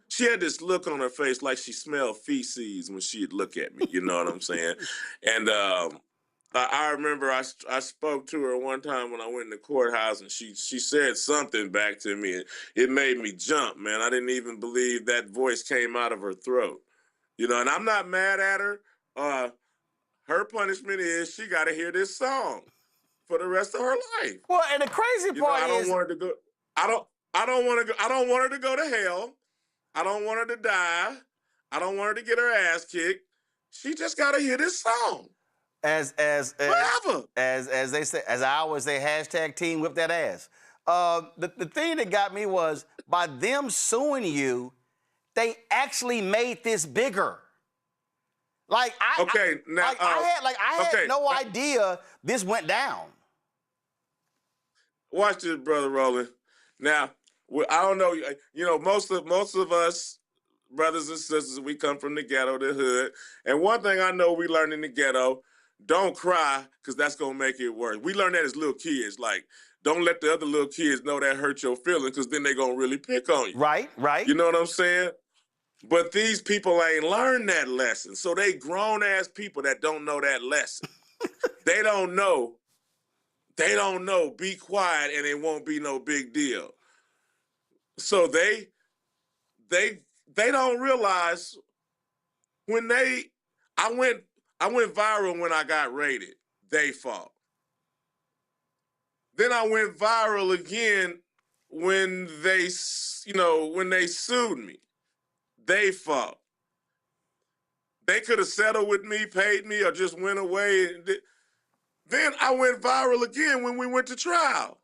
she had this look on her face like she smelled feces when she'd look at me, you know what I'm saying? And I remember I spoke to her one time when I went in the courthouse, and she said something back to me, and it made me jump, man. I didn't even believe that voice came out of her throat. You know, and I'm not mad at her. Her punishment is she got to hear this song for the rest of her life. Well, and the crazy part I don't is, want her to go. I don't want her to go to hell. I don't want her to die. I don't want her to get her ass kicked. She just got to hear this song. As they say, as I always say, hashtag team whip that ass. The thing that got me was by them suing you, they actually made this bigger. I had no idea this went down. Watch this, Brother Roland. Now, I don't know. You know, most of us brothers and sisters, we come from the ghetto, the hood. And one thing I know we learned in the ghetto: don't cry, because that's gonna make it worse. We learned that as little kids. Like, don't let the other little kids know that hurt your feelings, because then they're gonna really pick on you. Right. You know what I'm saying? But these people ain't learned that lesson. So they grown-ass people that don't know that lesson. They don't know. Be quiet and it won't be no big deal. So they don't realize when I went viral when I got raided. They fault. Then I went viral again when they sued me. They fault. They could have settled with me, paid me, or just went away. Then I went viral again when we went to trial.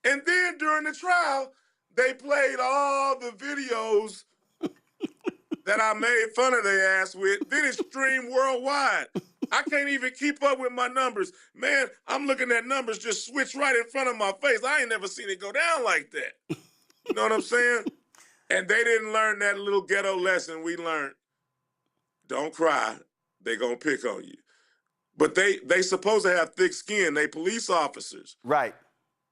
And then during the trial, they played all the videos that I made fun of their ass with. Then it streamed worldwide. I can't even keep up with my numbers. Man, I'm looking at numbers just switch right in front of my face. I ain't never seen it go down like that. You know what I'm saying? And they didn't learn that little ghetto lesson we learned. Don't cry. They gonna pick on you. But they supposed to have thick skin. They police officers. Right.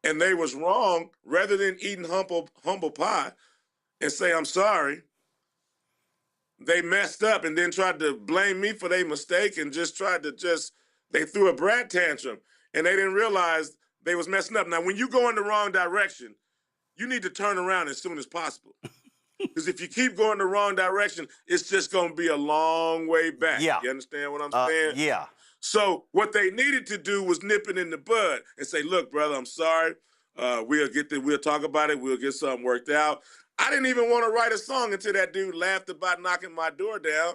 And they was wrong. Rather than eating humble pie and say, I'm sorry, they messed up and then tried to blame me for their mistake and they threw a brat tantrum. And they didn't realize they was messing up. Now, when you go in the wrong direction, you need to turn around as soon as possible. Because if you keep going the wrong direction, it's just going to be a long way back. Yeah. You understand what I'm saying? Yeah. So what they needed to do was nip it in the bud and say, look, brother, I'm sorry. We'll talk about it. We'll get something worked out. I didn't even want to write a song until that dude laughed about knocking my door down.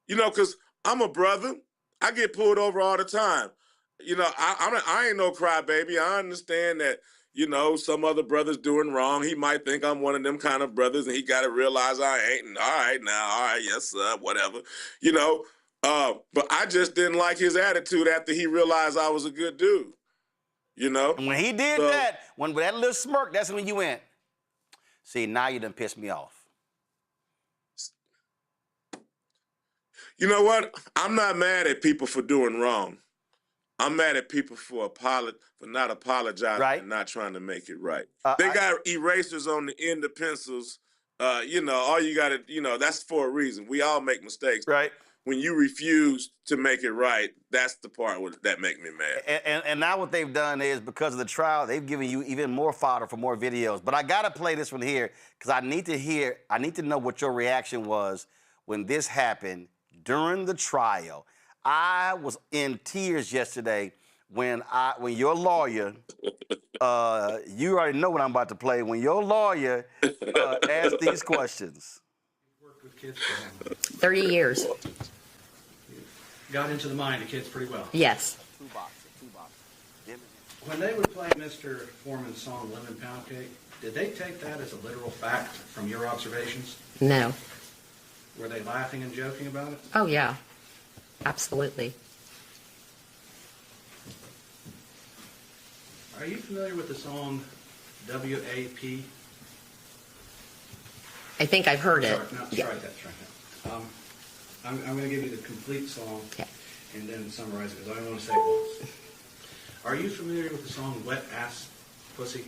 You know, because I'm a brother. I get pulled over all the time. You know, I ain't no crybaby. I understand that, you know, some other brother's doing wrong. He might think I'm one of them kind of brothers, and he got to realize I ain't. And all right, yes, sir, whatever. You know, but I just didn't like his attitude after he realized I was a good dude. You know? And when he did that, with that little smirk, that's when you went, see, now you done pissed me off. You know what? I'm not mad at people for doing wrong. I'm mad at people for not apologizing and not trying to make it right. They got erasers on the end of pencils. You know, all you got to, that's for a reason. We all make mistakes. Right. When you refuse to make it right, that's the part that make me mad. And now what they've done is, because of the trial, they've given you even more fodder for more videos. But I got to play this one here because I need to know what your reaction was when this happened during the trial. I was in tears yesterday when your lawyer, you already know what I'm about to play, when your lawyer asked these questions. Worked with kids for him. 30 years. Got into the mind of kids pretty well. Yes. Two boxes. When they would play Mr. Foreman's song Lemon Pound Cake, did they take that as a literal fact from your observations? No. Were they laughing and joking about it? Oh, yeah. Absolutely. Are you familiar with the song WAP? I think I've heard it. Try that. I'm going to give you the complete song and then summarize it because I don't want to say it once. Are you familiar with the song Wet Ass Pussy?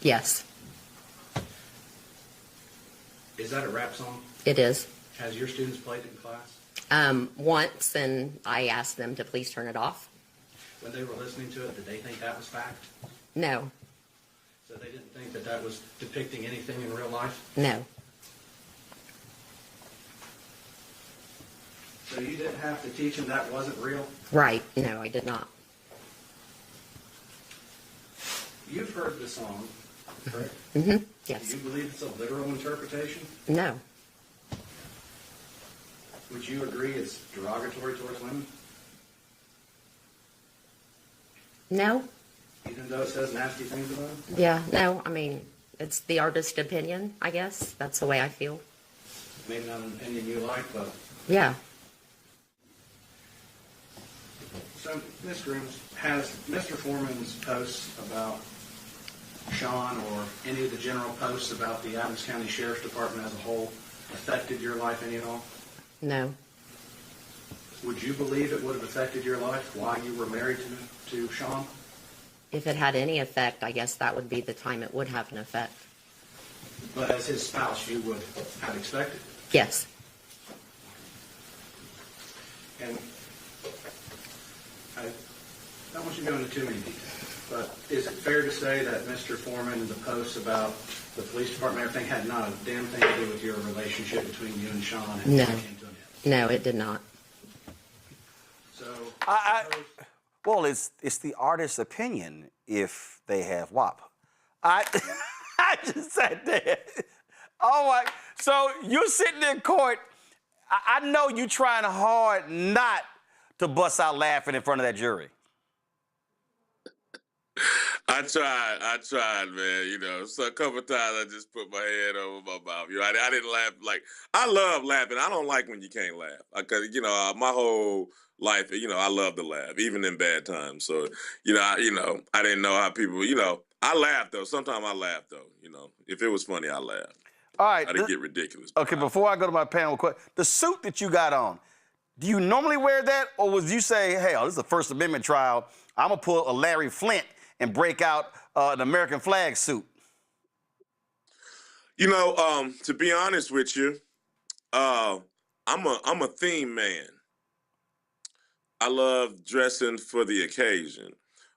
Yes. Is that a rap song? It is. Has your students played it in class? Once, and I asked them to please turn it off. When they were listening to it, did they think that was fact? No, So they didn't think that that was depicting anything in real life? no, So you didn't have to teach them that wasn't real? right, no, I did not. You've heard the song, correct? Mm-hmm, yes. Do you believe it's a literal interpretation? No, Would you agree it's derogatory towards women? no, Even though it says nasty things about them? yeah, no, I mean, it's the artist's opinion, I guess. That's the way I feel. Maybe not an opinion you like, but... Yeah. So, Ms. Grooms, has Mr. Foreman's posts about Sean or any of the general posts about the Adams County Sheriff's Department as a whole affected your life any at all? No, Would you believe it would have affected your life while you were married to Sean? if it had any effect, I guess that would be the time it would have an effect. But as his spouse, you would have expected. Yes, And I don't want you to go into too many details, but is it fair to say that Mr. Foreman, the posts about the police department, everything had not a damn thing to do with your relationship between you and Sean? And no, it came to an end? no, it did not. So, Well, it's the artist's opinion if they have WAP. I just sat there. Oh my! So you're sitting in court. I know you trying hard not to bust out laughing in front of that jury. I tried, man. You know, so a couple of times I just put my head over my mouth. You know, I didn't laugh. Like, I love laughing. I don't like when you can't laugh. Because, you know, my whole life, you know, I love to laugh, even in bad times. So, I didn't know how people, I laugh, though. Sometimes I laugh, though. You know, if it was funny, I laugh. All right. I didn't get ridiculous. Okay, before I go to my panel, the suit that you got on, do you normally wear that? Or would you say, hey, this is a First Amendment trial. I'm going to pull a Larry Flint and break out an American flag suit? You know, to be honest with you, I'm a theme man. I love dressing for the occasion.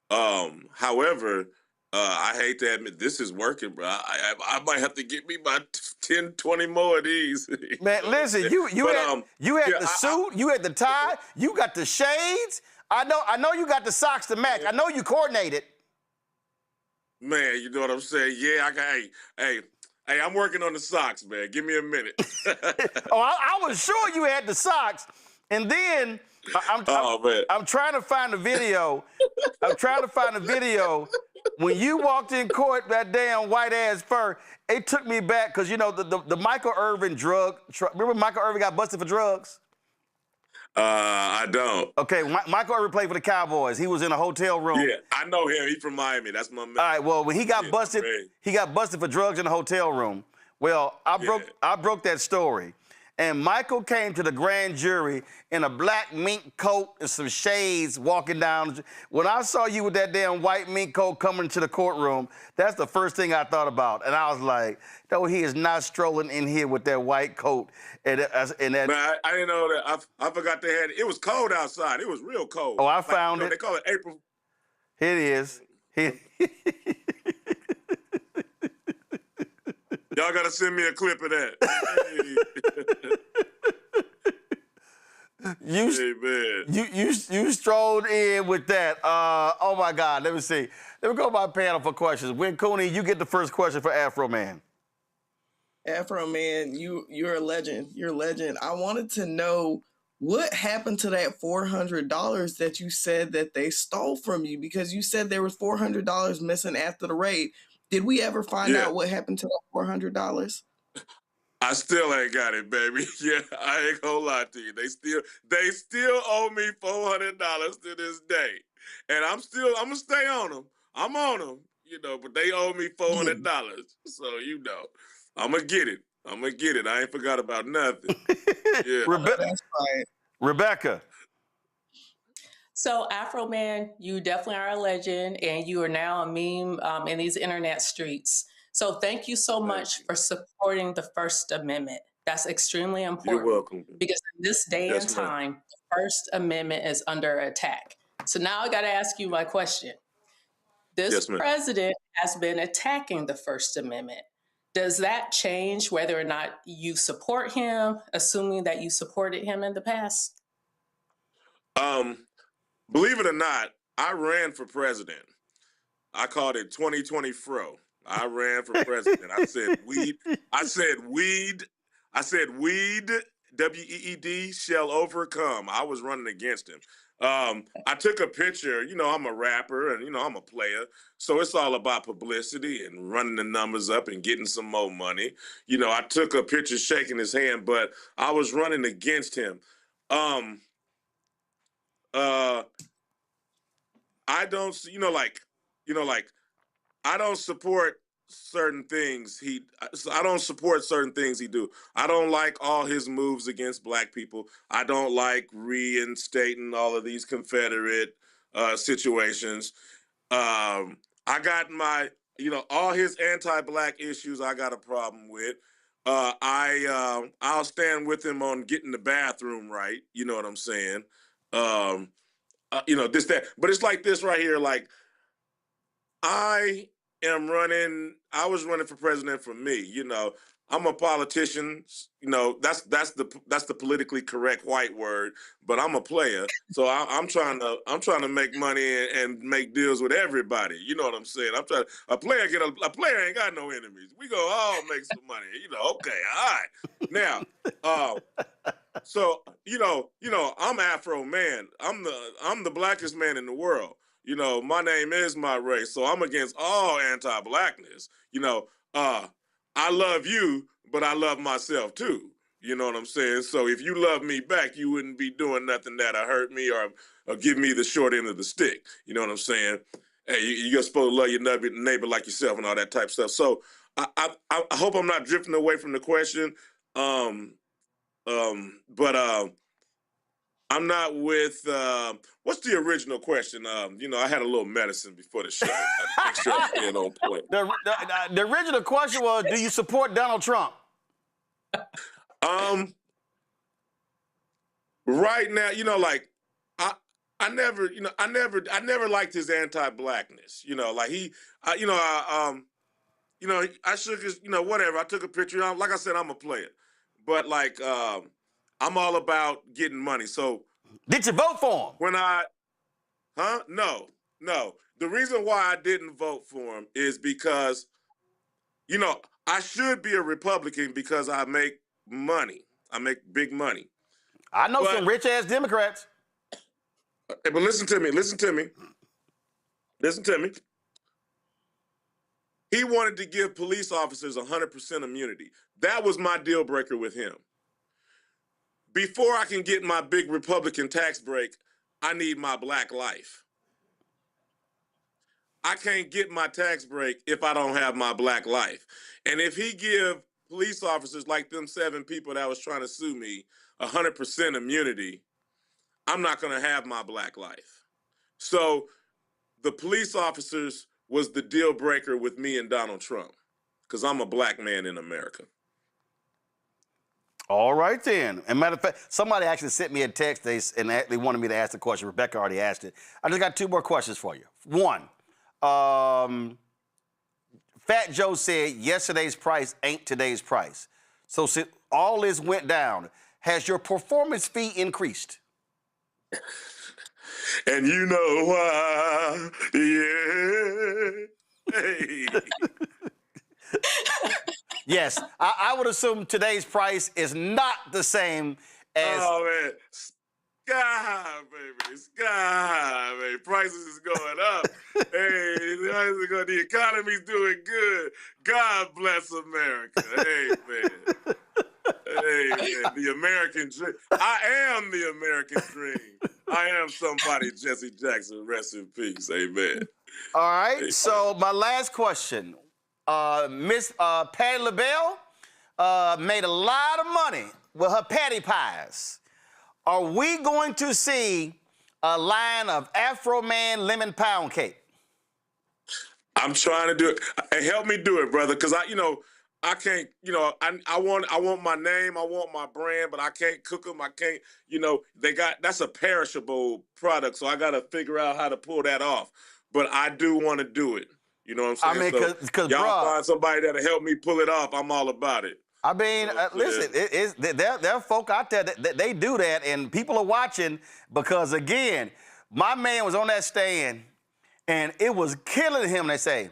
However, I hate to admit this is working, bro. I might have to get me about 10, 20 more of these. Man, listen, you had the suit, you had the tie, you got the shades. I know you got the socks to match. I know you coordinated. Man, you know what I'm saying? Yeah, I got. Hey, I'm working on the socks, man. Give me a minute. I was sure you had the socks, and then I'm trying to find the video. I'm trying to find the video. When you walked in court, that damn white ass fur, it took me back because the Michael Irvin remember Michael Irvin got busted for drugs? I don't. Okay, Michael Irvin played for the Cowboys. He was in a hotel room. Yeah, I know him. He's from Miami. That's my man. All right, well, when he got busted, he got busted for drugs in a hotel room. Well, I broke that story. And Michael came to the grand jury in a black mink coat and some shades walking down. When I saw you with that damn white mink coat coming to the courtroom, that's the first thing I thought about. And I was like, no, he is not strolling in here with that white coat. And that. Man, I didn't know that. I forgot they had it. It was cold outside. It was real cold. Oh, I found it. They call it April. Here it is. Y'all gotta send me a clip of that. You strolled in with that. Oh my God. Let me see. Let me go to my panel for questions. Win Cooney, you get the first question for Afroman. Afroman, you're a legend. You're a legend. I wanted to know what happened to that $400 that you said that they stole from you, because you said there was $400 missing after the raid. Did we ever find out what happened to that $400? I still ain't got it, baby. Yeah, I ain't gonna lie to you. They still owe me $400 to this day, and I'm gonna stay on them. I'm on them, but they owe me $400. So I'm gonna get it. I ain't forgot about nothing. Yeah, That's right. Rebecca. So, Afroman, you definitely are a legend, and you are now a meme in these internet streets. So thank you so much for supporting the First Amendment. That's extremely important. You're welcome. Because in this day Yes, and ma'am. time, the First Amendment is under attack. So now I got to ask you my question. This Yes, ma'am. president has been attacking the First Amendment. Does that change whether or not you support him, assuming that you supported him in the past? Believe it or not, I ran for president. I called it 2020 fro. I ran for president. I said weed. I said weed. I said weed. WEED shall overcome. I was running against him. I took a picture. You know, I'm a rapper and, you know, I'm a player. So it's all about publicity and running the numbers up and getting some more money. You know, I took a picture shaking his hand, but I was running against him. I don't, I don't support certain things I don't support certain things he do. I don't like all his moves against black people. I don't like reinstating all of these Confederate situations. I got my, all his anti-black issues I got a problem with. I'll stand with him on getting the bathroom right. You know what I'm saying? This, that. But it's like this right here. Like, I was running for president for me. You know, I'm a politician. You know, that's the politically correct white word. But I'm a player, so I'm trying to make money and make deals with everybody. You know what I'm saying? A player ain't got no enemies. We go all make some money. You know, okay, all right. Now, so I'm Afroman. I'm the blackest man in the world. You know, my name is my race, so I'm against all anti-blackness. You know, I love you, but I love myself too. You know what I'm saying? So if you love me back, you wouldn't be doing nothing that'll hurt me or give me the short end of the stick. You know what I'm saying? Hey, you're supposed to love your neighbor like yourself and all that type of stuff. So I hope I'm not drifting away from the question. But I'm not with, what's the original question? I had a little medicine before the show. I make sure I'm staying on point. The original question was, do you support Donald Trump? Right now, I never liked his anti-blackness. I shook his, whatever. I took a picture. Like I said, I'm a player. But I'm all about getting money. So did you vote for him? No. The reason why I didn't vote for him is because, I should be a Republican because I make money. I make big money. I know some rich ass Democrats. But listen to me. He wanted to give police officers 100% immunity. That was my deal breaker with him. Before I can get my big Republican tax break, I need my black life. I can't get my tax break if I don't have my black life. And if he give police officers like them 7 people that was trying to sue me 100% immunity, I'm not going to have my black life. So the police officers was the deal breaker with me and Donald Trump because I'm a black man in America. All right, then. And matter of fact, somebody actually sent me a text and they wanted me to ask the question. Rebecca already asked it. I just got 2 more questions for you. One, Fat Joe said yesterday's price ain't today's price. So since all this went down, has your performance fee increased? And you know why, yeah. Hey. Yes, I would assume today's price is not the same as... Oh, man. Sky, baby. Prices is going up. Hey, the economy's doing good. God bless America. Hey, man. Hey, man. The American dream. I am the American dream. I am somebody, Jesse Jackson. Rest in peace. Amen. All right, Hey. so my last question. Miss Patti LaBelle made a lot of money with her patty pies. Are we going to see a line of Afroman lemon pound cake? I'm trying to do it. Hey, help me do it, brother, because I can't, I want my name, I want my brand, but I can't cook them. I can't, that's a perishable product, so I got to figure out how to pull that off. But I do want to do it. You know what I'm saying? I mean, so y'all find somebody that'll help me pull it off. I'm all about it. I mean, listen, there are folk out there that they do that, and people are watching because, again, my man was on that stand, and it was killing him, they say.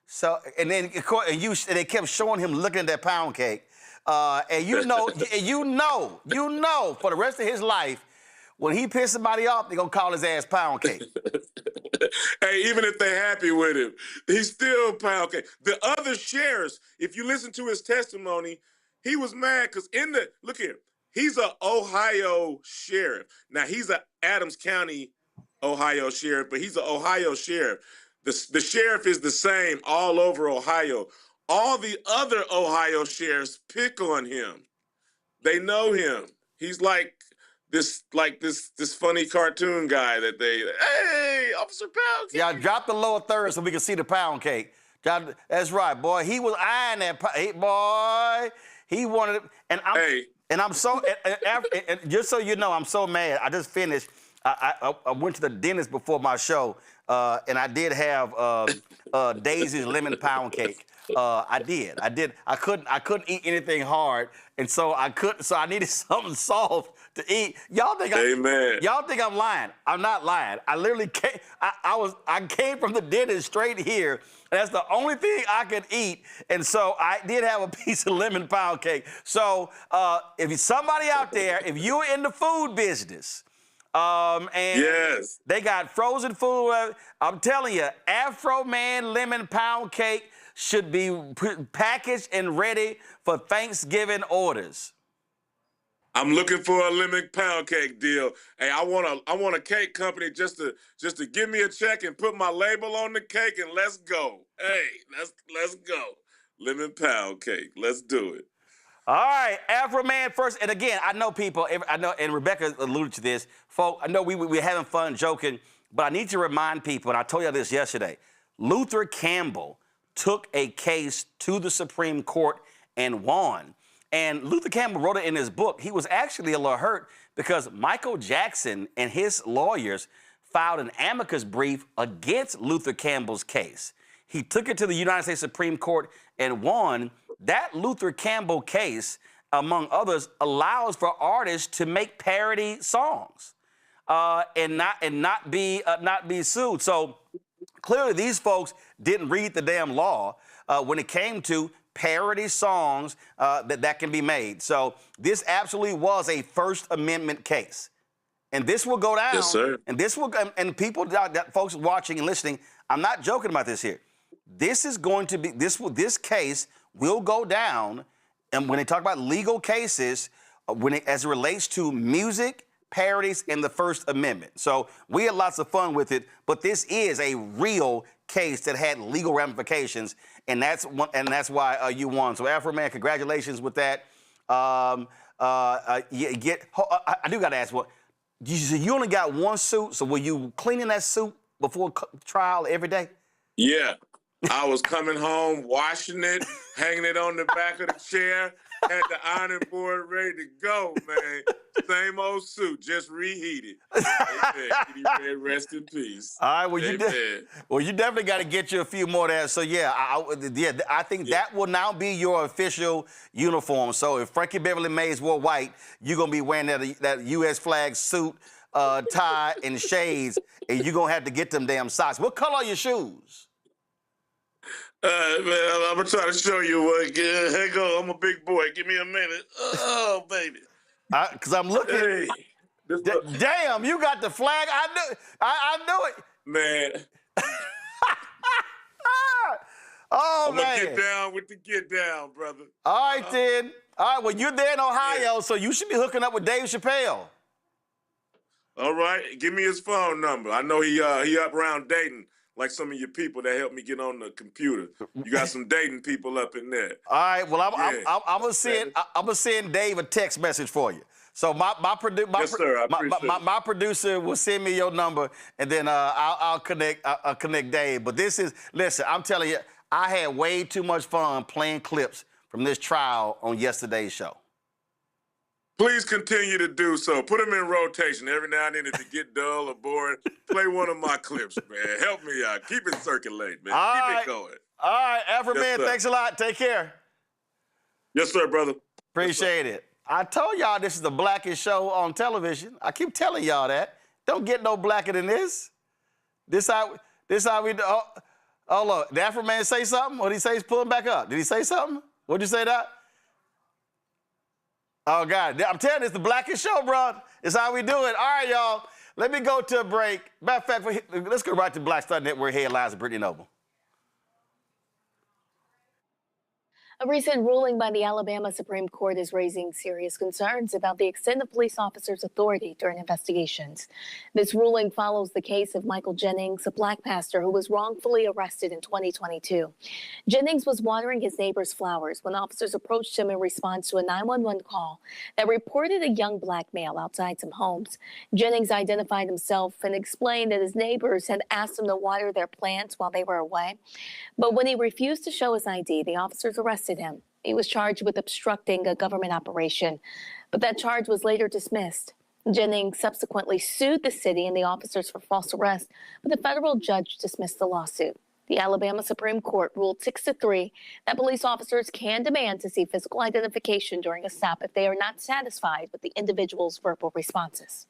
So, and then they kept showing him looking at that pound cake. And you know, for the rest of his life, when he pissed somebody off, they're going to call his ass pound cake. Hey, even if they're happy with him, he's still pound cake. The other sheriffs, if you listen to his testimony, he was mad because look here, he's an Ohio sheriff. Now, he's an Adams County, Ohio sheriff, but he's an Ohio sheriff. The sheriff is the same all over Ohio. All the other Ohio sheriffs pick on him. They know him. He's like this funny cartoon guy that hey, Officer Pound Cake. Yeah, drop the lower third so we can see the pound cake. That's right, boy. He was eyeing that boy. He wanted it, and I'm so and just so you know, I'm so mad. I just finished. I went to the dentist before my show, and I did have Daisy's lemon pound cake. I did. I couldn't eat anything hard, and so I needed something soft to eat. Y'all think I'm lying? I'm not lying. I literally came. I came from the dentist straight here. And that's the only thing I could eat, and so I did have a piece of lemon pound cake. So if you're somebody out there, if you're in the food business. And yes, they got frozen food. I'm telling you, Afroman lemon pound cake should be packaged and ready for Thanksgiving orders. I'm looking for a lemon pound cake deal. Hey, I want a cake company just to give me a check and put my label on the cake and let's go. Hey, let's go. Lemon pound cake. Let's do it. All right, Afroman first. And again, I know people, and Rebecca alluded to this. Folks, I know we're having fun joking, but I need to remind people, and I told you this yesterday, Luther Campbell took a case to the Supreme Court and won. And Luther Campbell wrote it in his book. He was actually a little hurt because Michael Jackson and his lawyers filed an amicus brief against Luther Campbell's case. He took it to the United States Supreme Court and won. That Luther Campbell case, among others, allows for artists to make parody songs and not be sued. So clearly, these folks didn't read the damn law when it came to parody songs that can be made. So this absolutely was a First Amendment case, and this will go down. Yes, sir. And this will, and people, that folks watching and listening, I'm not joking about this here. This is going to be this case will go down, and when they talk about legal cases, as it relates to music, parodies, and the First Amendment. So we had lots of fun with it, but this is a real case that had legal ramifications, and that's why you won. So Afroman, congratulations with that. I do got to ask, you only got one suit, so were you cleaning that suit before trial every day? Yeah. I was coming home, washing it, hanging it on the back of the chair, had the ironing board ready to go, man. Same old suit, just reheated. Amen. Rest in peace. All right, well, you definitely got to get you a few more there. So, yeah, I think that will now be your official uniform. So if Frankie Beverly Mays wore white, you're going to be wearing that U.S. flag suit, tie, and shades, and you're going to have to get them damn socks. What color are your shoes? Man, I'm going to try to show you what. Hang on, I'm a big boy. Give me a minute. Oh, baby. Because I'm looking. Hey, damn, you got the flag. I knew it. Man. Oh, I'm going to get down with the get down, brother. All right, then. All right, well, you're there in Ohio, so you should be hooking up with Dave Chappelle. All right, give me his phone number. I know he up around Dayton. Like some of your people that helped me get on the computer. You got some dating people up in there. All right, well, I'm gonna send Dave a text message for you. So my producer will send me your number, and then I'll connect Dave. But listen, I'm telling you, I had way too much fun playing clips from this trial on yesterday's show. Please continue to do so. Put them in rotation every now and then if you get dull or boring. Play one of my clips, man. Help me out. Keep it circulating, man. Keep it going. All right, Afroman, Yes, sir. thanks a lot. Take care. Yes, sir, brother. Appreciate it. I told y'all this is the blackest show on television. I keep telling y'all that. Don't get no blacker than this. This how we do. Oh, look. Did Afroman say something? What did he say? He's pulling back up. Did he say something? What'd you say that? Oh, God. I'm telling you, it's the blackest show, bro. It's how we do it. All right, y'all. Let me go to a break. Matter of fact, let's go right to Black Star Network headlines with Brittany Noble. A recent ruling by the Alabama Supreme Court is raising serious concerns about the extent of police officers' authority during investigations. This ruling follows the case of Michael Jennings, a black pastor who was wrongfully arrested in 2022. Jennings was watering his neighbor's flowers when officers approached him in response to a 911 call that reported a young black male outside some homes. Jennings identified himself and explained that his neighbors had asked him to water their plants while they were away. But when he refused to show his ID, the officers arrested him. He was charged with obstructing a government operation, but that charge was later dismissed. Jennings subsequently sued the city and the officers for false arrest, but the federal judge dismissed the lawsuit. The Alabama Supreme Court ruled 6-3 that police officers can demand to see physical identification during a stop if they are not satisfied with the individual's verbal responses.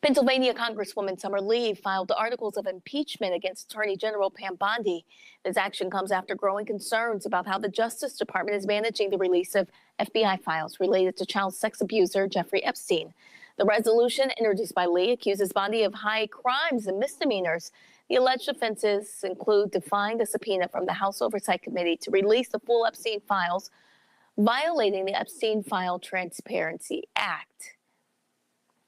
Pennsylvania Congresswoman Summer Lee filed articles of impeachment against Attorney General Pam Bondi. This action comes after growing concerns about how the Justice Department is managing the release of FBI files related to child sex abuser Jeffrey Epstein. The resolution introduced by Lee accuses Bondi of high crimes and misdemeanors. The alleged offenses include defying a subpoena from the House Oversight Committee to release the full Epstein files, violating the Epstein File Transparency Act.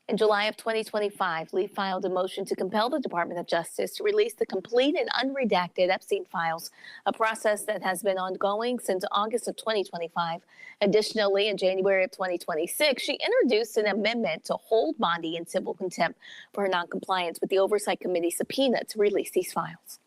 In July of 2025, Lee filed a motion to compel the Department of Justice to release the complete and unredacted Epstein files, a process that has been ongoing since August of 2025. Additionally, in January of 2026, she introduced an amendment to hold Bondi in civil contempt for her noncompliance with the Oversight Committee subpoena to release these files.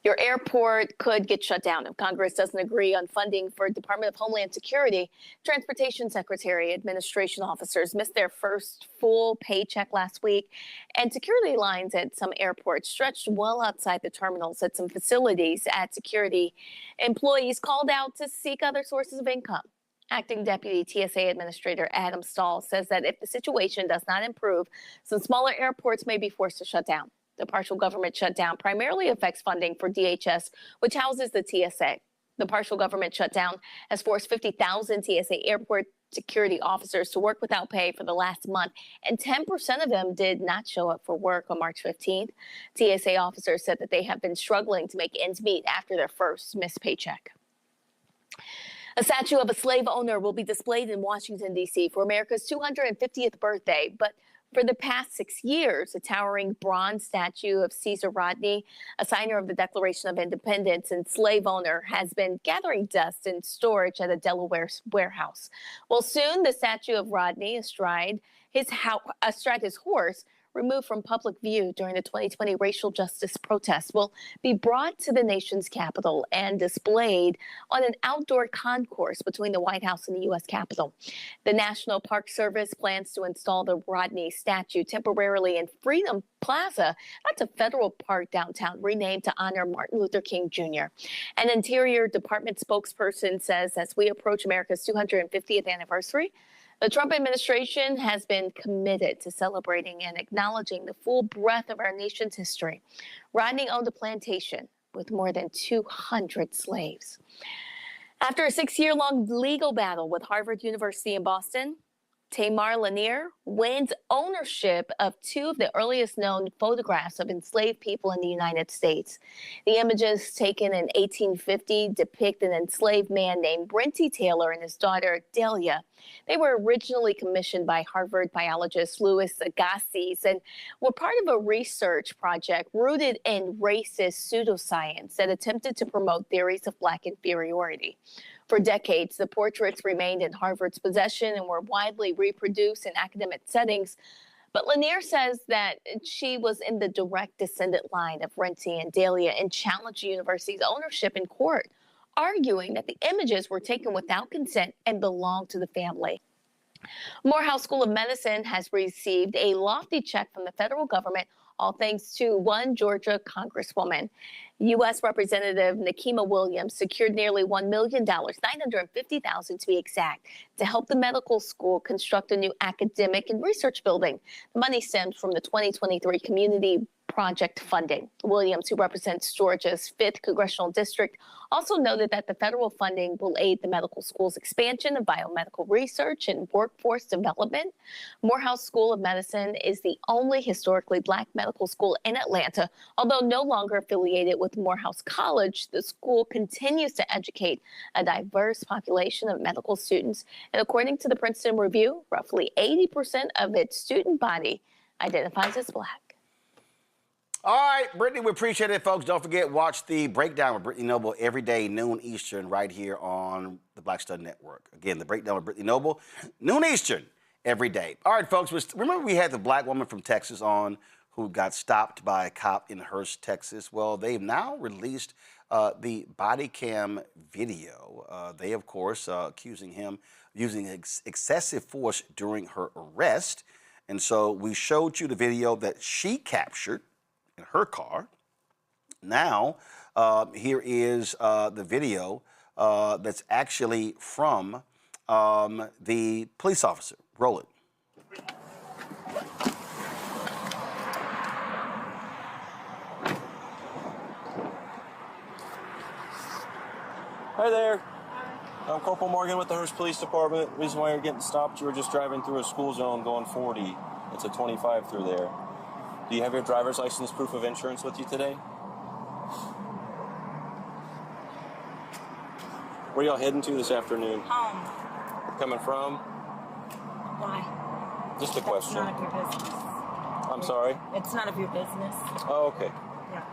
Your airport could get shut down if Congress doesn't agree on funding for Department of Homeland Security. Transportation Secretary administration officers missed their first full paycheck last week, and security lines at some airports stretched well outside the terminals at some facilities. At security, employees called out to seek other sources of income. Acting Deputy TSA Administrator Adam Stahl says that if the situation does not improve, some smaller airports may be forced to shut down. The partial government shutdown primarily affects funding for DHS, which houses the TSA. The partial government shutdown has forced 50,000 TSA airport security officers to work without pay for the last month, and 10% of them did not show up for work on March 15th. TSA officers said that they have been struggling to make ends meet after their first missed paycheck. A statue of a slave owner will be displayed in Washington, D.C. for America's 250th birthday, but for the past 6 years, a towering bronze statue of Caesar Rodney, a signer of the Declaration of Independence and slave owner, has been gathering dust in storage at a Delaware warehouse. Well, soon the statue of Rodney astride his horse, removed from public view during the 2020 racial justice protests, will be brought to the nation's capital and displayed on an outdoor concourse between the White House and the U.S. Capitol. The National Park Service plans to install the Rodney statue temporarily in Freedom Plaza. That's a federal park downtown renamed to honor Martin Luther King Jr. An Interior Department spokesperson says as we approach America's 250th anniversary, the Trump administration has been committed to celebrating and acknowledging the full breadth of our nation's history. Rodney owned a plantation with more than 200 slaves. After a 6-year-long legal battle with Harvard University in Boston, Tamar Lanier wins ownership of 2 of the earliest known photographs of enslaved people in the United States. The images taken in 1850 depict an enslaved man named Brenty Taylor and his daughter Delia. They were originally commissioned by Harvard biologist Louis Agassiz and were part of a research project rooted in racist pseudoscience that attempted to promote theories of Black inferiority. For decades, the portraits remained in Harvard's possession and were widely reproduced in academic settings. But Lanier says that she was in the direct descendant line of Brenty and Delia and challenged the university's ownership in court, arguing that the images were taken without consent and belonged to the family. Morehouse School of Medicine has received a lofty check from the federal government, all thanks to one Georgia congresswoman. U.S. Representative Nikema Williams secured nearly $1 million, $950,000 to be exact, to help the medical school construct a new academic and research building. The money stems from the 2023 Community Project funding. Williams, who represents Georgia's 5th congressional district, also noted that the federal funding will aid the medical school's expansion of biomedical research and workforce development. Morehouse School of Medicine is the only historically Black medical school in Atlanta. Although no longer affiliated with Morehouse College, the school continues to educate a diverse population of medical students. And according to the Princeton Review, roughly 80% of its student body identifies as Black. All right, Brittany, we appreciate it, folks. Don't forget, watch the Breakdown with Brittany Noble every day, noon Eastern, right here on the Black Star Network. Again, the Breakdown with Brittany Noble, noon Eastern, every day. All right, folks, remember we had the Black woman from Texas on who got stopped by a cop in Hurst, Texas? Well, they've now released the Bodycam video. They, of course, accusing him of using excessive force during her arrest. And so we showed you the video that she captured in her car. Now, here is the video that's actually from the police officer. Roll it. Hi there. I'm Corporal Morgan with the Hurst Police Department. Reason why you're getting stopped, you were just driving through a school zone going 40. It's a 25 through there. Do you have your driver's license, proof of insurance with you today? Where y'all heading to this afternoon? Home. Coming from? Why? Just a question. It's none of your business. I'm sorry? It's none of your business. Oh, okay. Yeah.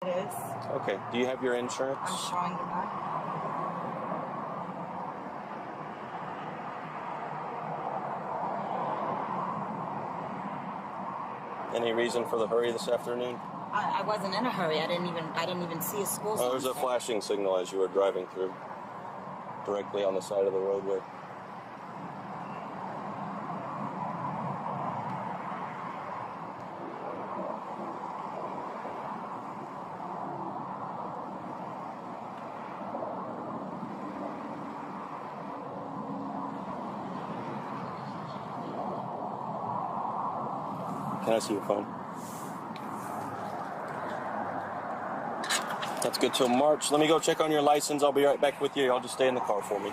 It is. Okay. Do you have your insurance? I'm showing you that. Any reason for the hurry this afternoon? I wasn't in a hurry. I didn't even see a school zone. Oh, there's a flashing signal as you were driving through, directly on the side of the roadway. Can I see your phone? That's good till March. Let me go check on your license. I'll be right back with you. Y'all just stay in the car for me.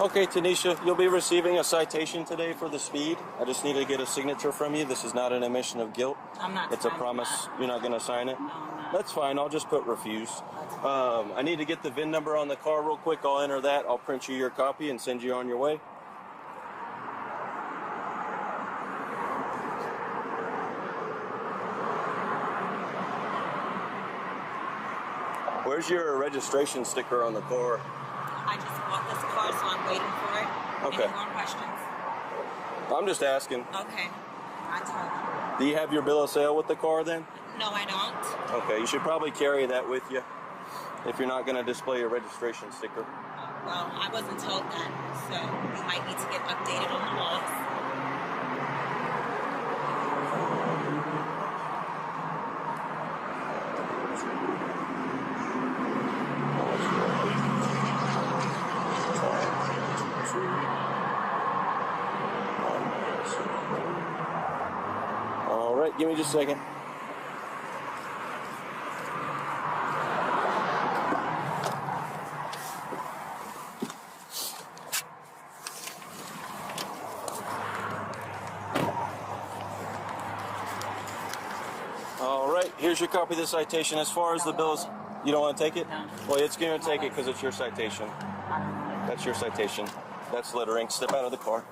Okay, Tanisha, you'll be receiving a citation today for the speed. I just need to get a signature from you. This is not an admission of guilt. I'm not. It's a promise. You're not going to sign it? No, I'm not. That's fine. I'll just put refuse. I need to get the VIN number on the car real quick. I'll enter that. I'll print you your copy and send you on your way. Where's your registration sticker on the car? I just bought this car, so I'm waiting for it. Okay. Any more questions? I'm just asking. Okay. I told you. Do you have your bill of sale with the car then? No, I don't. Okay, you should probably carry that with you if you're not going to display your registration sticker. Well, I wasn't told that, so you might need to get updated on the laws. All right, give me just a second. All right, here's your copy of the citation. As far as the bill is, you don't want to take it? No. Well, it's going to take it because it's your citation. That's your citation. That's littering. Step out of the car.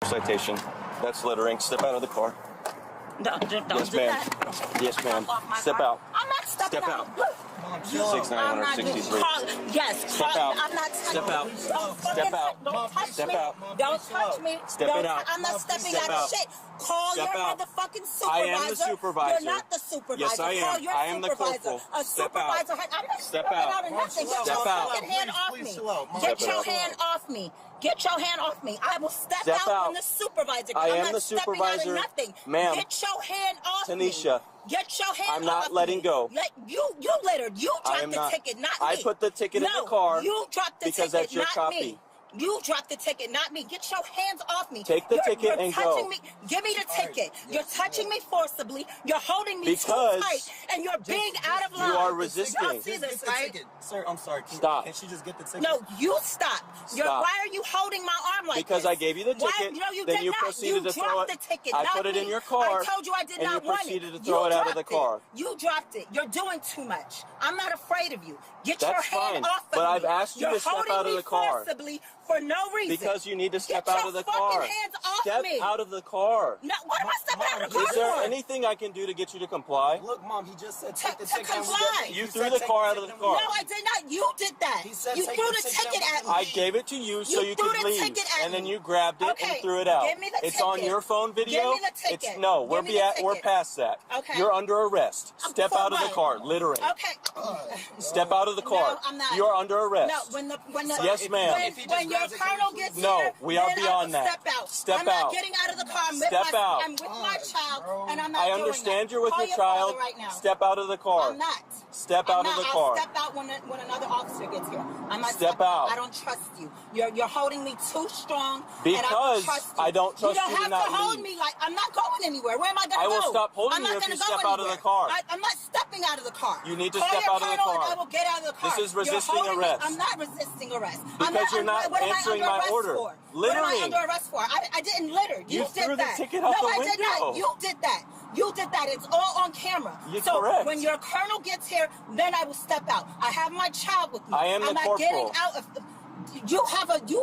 Citation. citation. That's littering. Step out of the car. Don't Yes, do ma'am. that. Yes, ma'am. Off my Step car. out. I'm not stepping Step out. out. Look. Six nine I'm not 163. Yes. Step out. I'm not. Step out. Step out. Don't touch Step me. out. Don't touch me. Step Don't it out. I'm not stepping Step out out. of shit. Call Step your out. motherfucking supervisor. I am the supervisor. You're not the supervisor. Yes, I am. Call your I am the supervisor. corporal. A Step supervisor. out. I'm not Step stepping out. out of nothing. Get Step your out. fucking hand off me. Get Step your out. hand off me. Get your hand off me. I will step Step out out. when the supervisor. I I'm am not the stepping out of supervisor. nothing. Ma'am. Get your hand off me. Tanisha. Get your hand I'm not off letting me. go. You littered. You I dropped am the not. ticket, not I me. put the ticket in the car you dropped the because ticket, that's your not copy. me. You dropped the ticket, not me. Get your hands off me. Take the ticket you're and touching go. Me. Give me the ticket. You're touching me forcibly. You're holding me Because too tight, and you're being out of line. you are resisting. Y'all see this, right? Sir, I'm sorry. Stop. Can she just get the ticket? No, you stop. Stop. Why are you holding my arm like Because this? I gave you the Why? ticket, No, you then did you not. proceeded to throw dropped it. the ticket, I not put it me. in your car, I told you I did and not you want proceeded it. to throw it out of the dropped it. car. You dropped it. You're doing too much. I'm not afraid of you. Get your That's hand fine, off of but me. I've asked you You're to step holding out of me the car. forcibly for no reason. Because you need to step Get out your of the fucking car. hands off Step me. out of the car. No, what am I stepping out of the car Is there for? anything I can do to get you to comply? Look, Mom, he just said take the To ticket. comply. You threw the car out of the car. No, I did not. You did that. He said You take threw the the ticket ticket at me. I gave it to you so you threw could the leave, ticket at and then me. you grabbed it Okay, and threw it out. give me the It's on ticket. your phone video. Give me the ticket. It's no, Give we're me the we're ticket. past that. Okay. You're under arrest. Step For out of the what? car, littering. Okay. Step out of the car. No, I'm not. You're under arrest. No, when the Yes, ma'am. when your colonel gets No, here, we are then beyond I will that. Step out. Step I'm out. not getting out of the car. I'm with my child, and I'm not I doing understand that. you're with Call your father child. right now. Step out of the car. I'm not. Step I'm out of not. the car. I'll step out when another officer gets here. I'm not Step stepping out. I don't trust you. You're holding me too strong. Because and I don't trust you. you to don't not have to hold leave. me like I'm not going anywhere. Where am I going to go? I will stop holding I'm you not if gonna you go step out of the anywhere. car. I'm not stepping out of the car. You need to Call step your out of the colonel car. And I will get out of the car. This is resisting You're holding arrest. Me. I'm not resisting arrest. Because you're not what am I answering under my arrest order. For? Littering. What am I under arrest for? I didn't litter. You did threw the that. ticket out no, the I did not. window. You did that. You did that. It's all on camera. You're so correct. when your colonel gets here, then I will step out. I have my child with me. I am the I'm not corporal. getting out of. You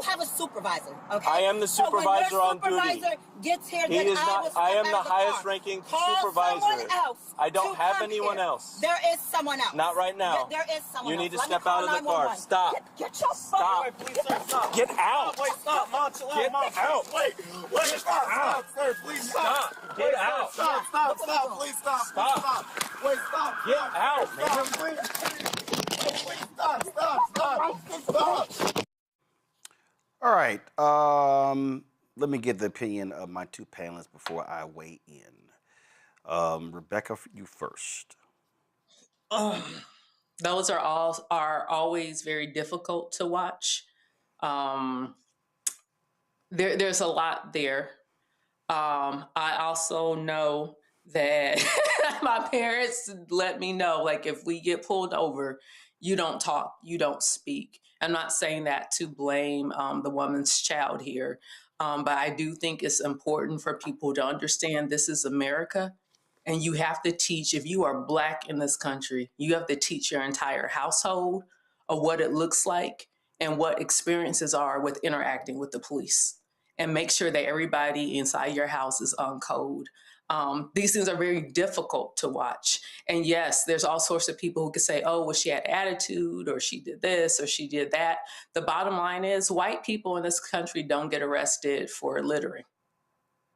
have a supervisor, okay? I am the supervisor so on when your duty. supervisor gets here, He then is I not. will step I am out the of the highest car. ranking Call supervisor. someone else I don't to have come anyone here. else. There is someone else. Not right now. There is someone You else. need to Let me step call out of the car. 911. Stop. Get your Stop. Please, sir, stop. Get out. Wait, stop. Mom, chill out. Get Mom, out. Wait, stop, sir. Please stop. Stop. Get out. Stop. Please stop. Stop. Wait, stop. Get out, man. Please, stop. All right. Let me get the opinion of my two panelists before I weigh in. Rebecca, you first. Those are always very difficult to watch. There's a lot there. I also know that my parents let me know, like, if we get pulled over, you don't talk, you don't speak. I'm not saying that to blame the woman's child here, but I do think it's important for people to understand this is America, and you have to teach, if you are Black in this country, you have to teach your entire household of what it looks like and what experiences are with interacting with the police, and make sure that everybody inside your house is on code. These things are very difficult to watch. And yes, there's all sorts of people who could say, oh, well, she had attitude, or she did this, or she did that. The bottom line is white people in this country don't get arrested for littering.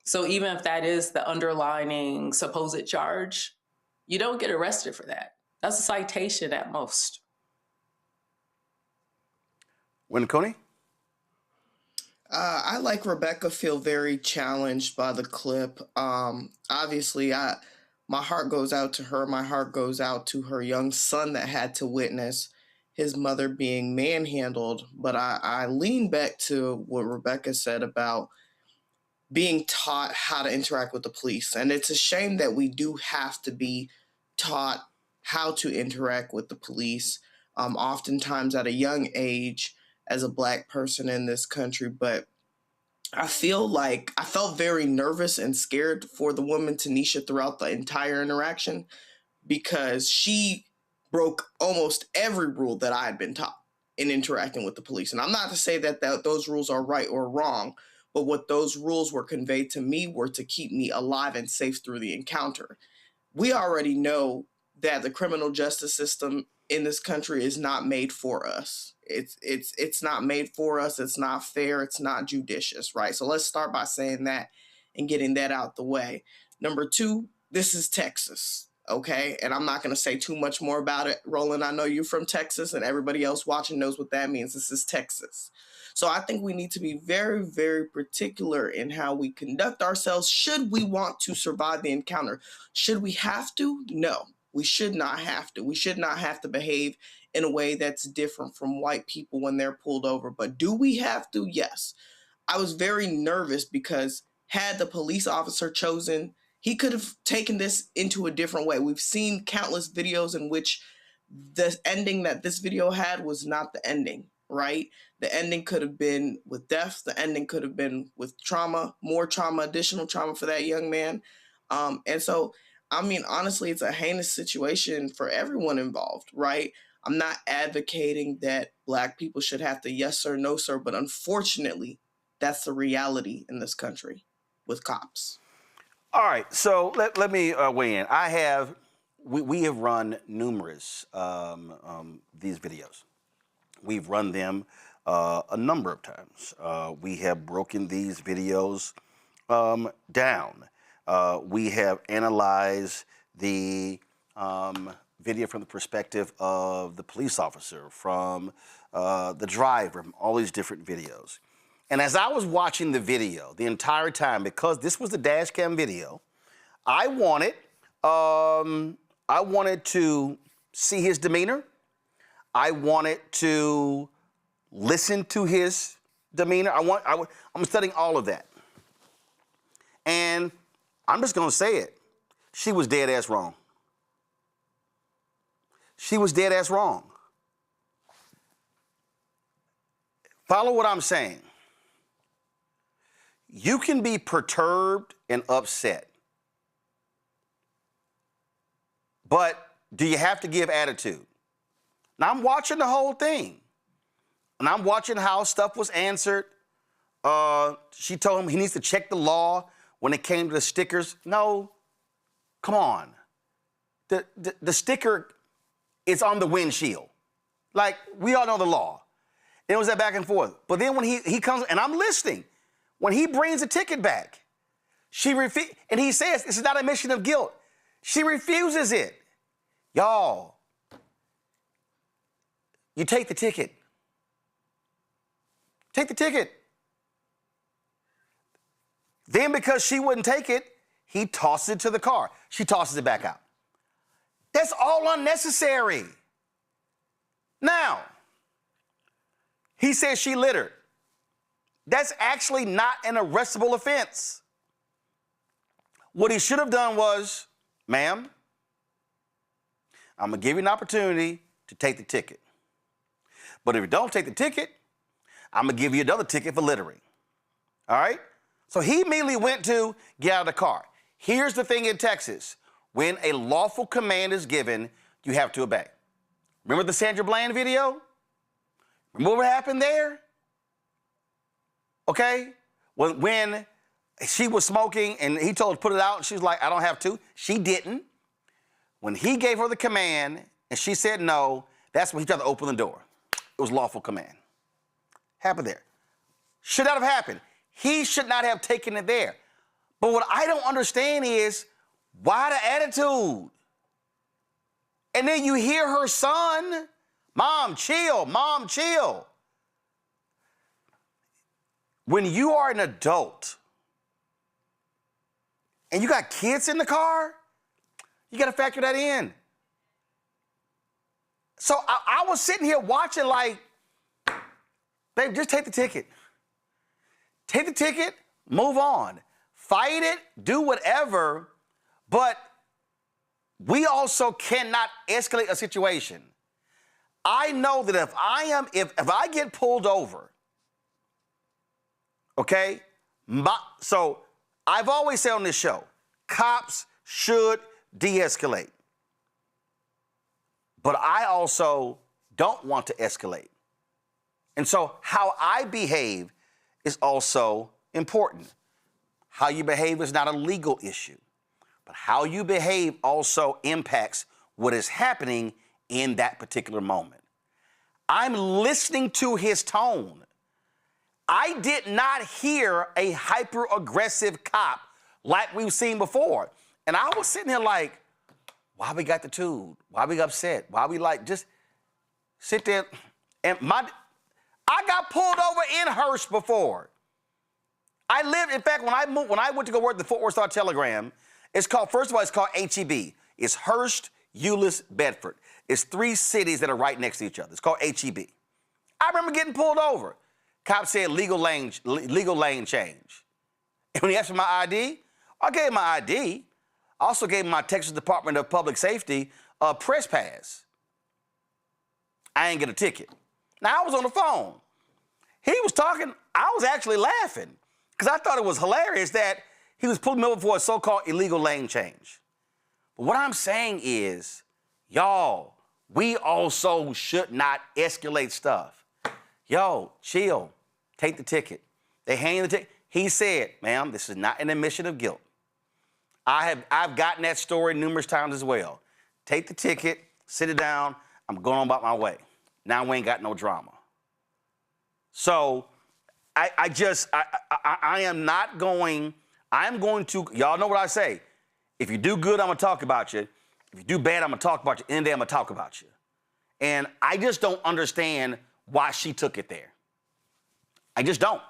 So even if that is the underlining supposed charge, you don't get arrested for that. That's a citation at most. Winnacone? I, like Rebecca, feel very challenged by the clip. Obviously, my heart goes out to her. My heart goes out to her young son that had to witness his mother being manhandled. But I lean back to what Rebecca said about being taught how to interact with the police. And it's a shame that we do have to be taught how to interact with the police, oftentimes at a young age, as a Black person in this country. But I felt very nervous and scared for the woman, Tanisha, throughout the entire interaction, because she broke almost every rule that I had been taught in interacting with the police. And I'm not to say that those rules are right or wrong, But what those rules were conveyed to me were to keep me alive and safe through the encounter. We already know that the criminal justice system in this country is not made for us. It's not made for us. It's not fair. It's not judicious, right? So let's start by saying that and getting that out the way. Number two, this is Texas, okay? And I'm not going to say too much more about it. Roland, I know you're from Texas, and everybody else watching knows what that means. This is Texas. So I think we need to be very, very particular in how we conduct ourselves should we want to survive the encounter. Should we have to? No, we should not have to. We should not have to behave in a way that's different from white people when they're pulled over. But do we have to? Yes. I was very nervous because had the police officer chosen, he could have taken this into a different way. We've seen countless videos in which the ending that this video had was not the ending, right? The ending could have been with death. The ending could have been with trauma, more trauma, additional trauma for that young man. And so, I mean, honestly, it's a heinous situation for everyone involved, right? I'm not advocating that Black people should have to yes sir, no sir, but unfortunately, that's the reality in this country with cops. All right, so let me weigh in. We have run numerous these videos. We've run them a number of times. We have broken these videos down. We have analyzed the video from the perspective of the police officer, from the driver, from all these different videos. And as I was watching the video the entire time, because this was the dash cam video, I wanted to see his demeanor. I wanted to listen to his demeanor. I'm studying all of that. And I'm just gonna say it. She was dead ass wrong. She was dead ass wrong. Follow what I'm saying. You can be perturbed and upset, but do you have to give attitude? Now, I'm watching the whole thing, and I'm watching how stuff was answered. She told him he needs to check the law when it came to the stickers. No, come on. The sticker is on the windshield. Like, we all know the law. It was that back and forth. But then when he comes, and I'm listening, when he brings the ticket back, and he says, this is not a admission of guilt. She refuses it. Y'all, you take the ticket. Take the ticket. Then because she wouldn't take it, he tosses it to the car. She tosses it back out. That's all unnecessary. Now, he says she littered. That's actually not an arrestable offense. What he should have done was, ma'am, I'm gonna give you an opportunity to take the ticket. But if you don't take the ticket, I'm gonna give you another ticket for littering. All right? So he immediately went to get out of the car. Here's the thing in Texas. When a lawful command is given, you have to obey. Remember the Sandra Bland video? Remember what happened there? Okay? When she was smoking and he told her to put it out, and she was like, I don't have to. She didn't. When he gave her the command and she said no, that's when he tried to open the door. It was lawful command. Happened there. Should not have happened. He should not have taken it there. But what I don't understand is, why the attitude? And then you hear her son, Mom, chill, Mom, chill. When you are an adult and you got kids in the car, you got to factor that in. So I was sitting here watching like, babe, just take the ticket. Take the ticket, move on. Fight it, do whatever, but we also cannot escalate a situation. I know that if I get pulled over, okay, so I've always said on this show, cops should de-escalate. But I also don't want to escalate. And so how I behave is also important. How you behave is not a legal issue, but how you behave also impacts what is happening in that particular moment. I'm listening to his tone. I did not hear a hyper-aggressive cop like we've seen before. And I was sitting here like, why we got the attitude? Why we upset? Why we like just sit there? And I got pulled over in Hurst before. In fact, when I went to go work at the Fort Worth Star-Telegram, first of all, it's called HEB. It's Hurst, Euless, Bedford. It's 3 cities that are right next to each other. It's called HEB. I remember getting pulled over. Cop said legal lane change. And when he asked for my ID, I gave him my ID. I also gave him my Texas Department of Public Safety press pass. I ain't get a ticket. Now, I was on the phone. He was talking. I was actually laughing because I thought it was hilarious that he was pulling me over for a so-called illegal lane change. But what I'm saying is, y'all, we also should not escalate stuff. Yo, chill. Take the ticket. They hand you the ticket. He said, ma'am, this is not an admission of guilt. I've gotten that story numerous times as well. Take the ticket, sit it down, I'm going on about my way. Now we ain't got no drama. So I'm going to, y'all know what I say. If you do good, I'm gonna talk about you. If you do bad, I'm gonna talk about you. In the day, I'm gonna talk about you. And I just don't understand why she took it there. I just don't.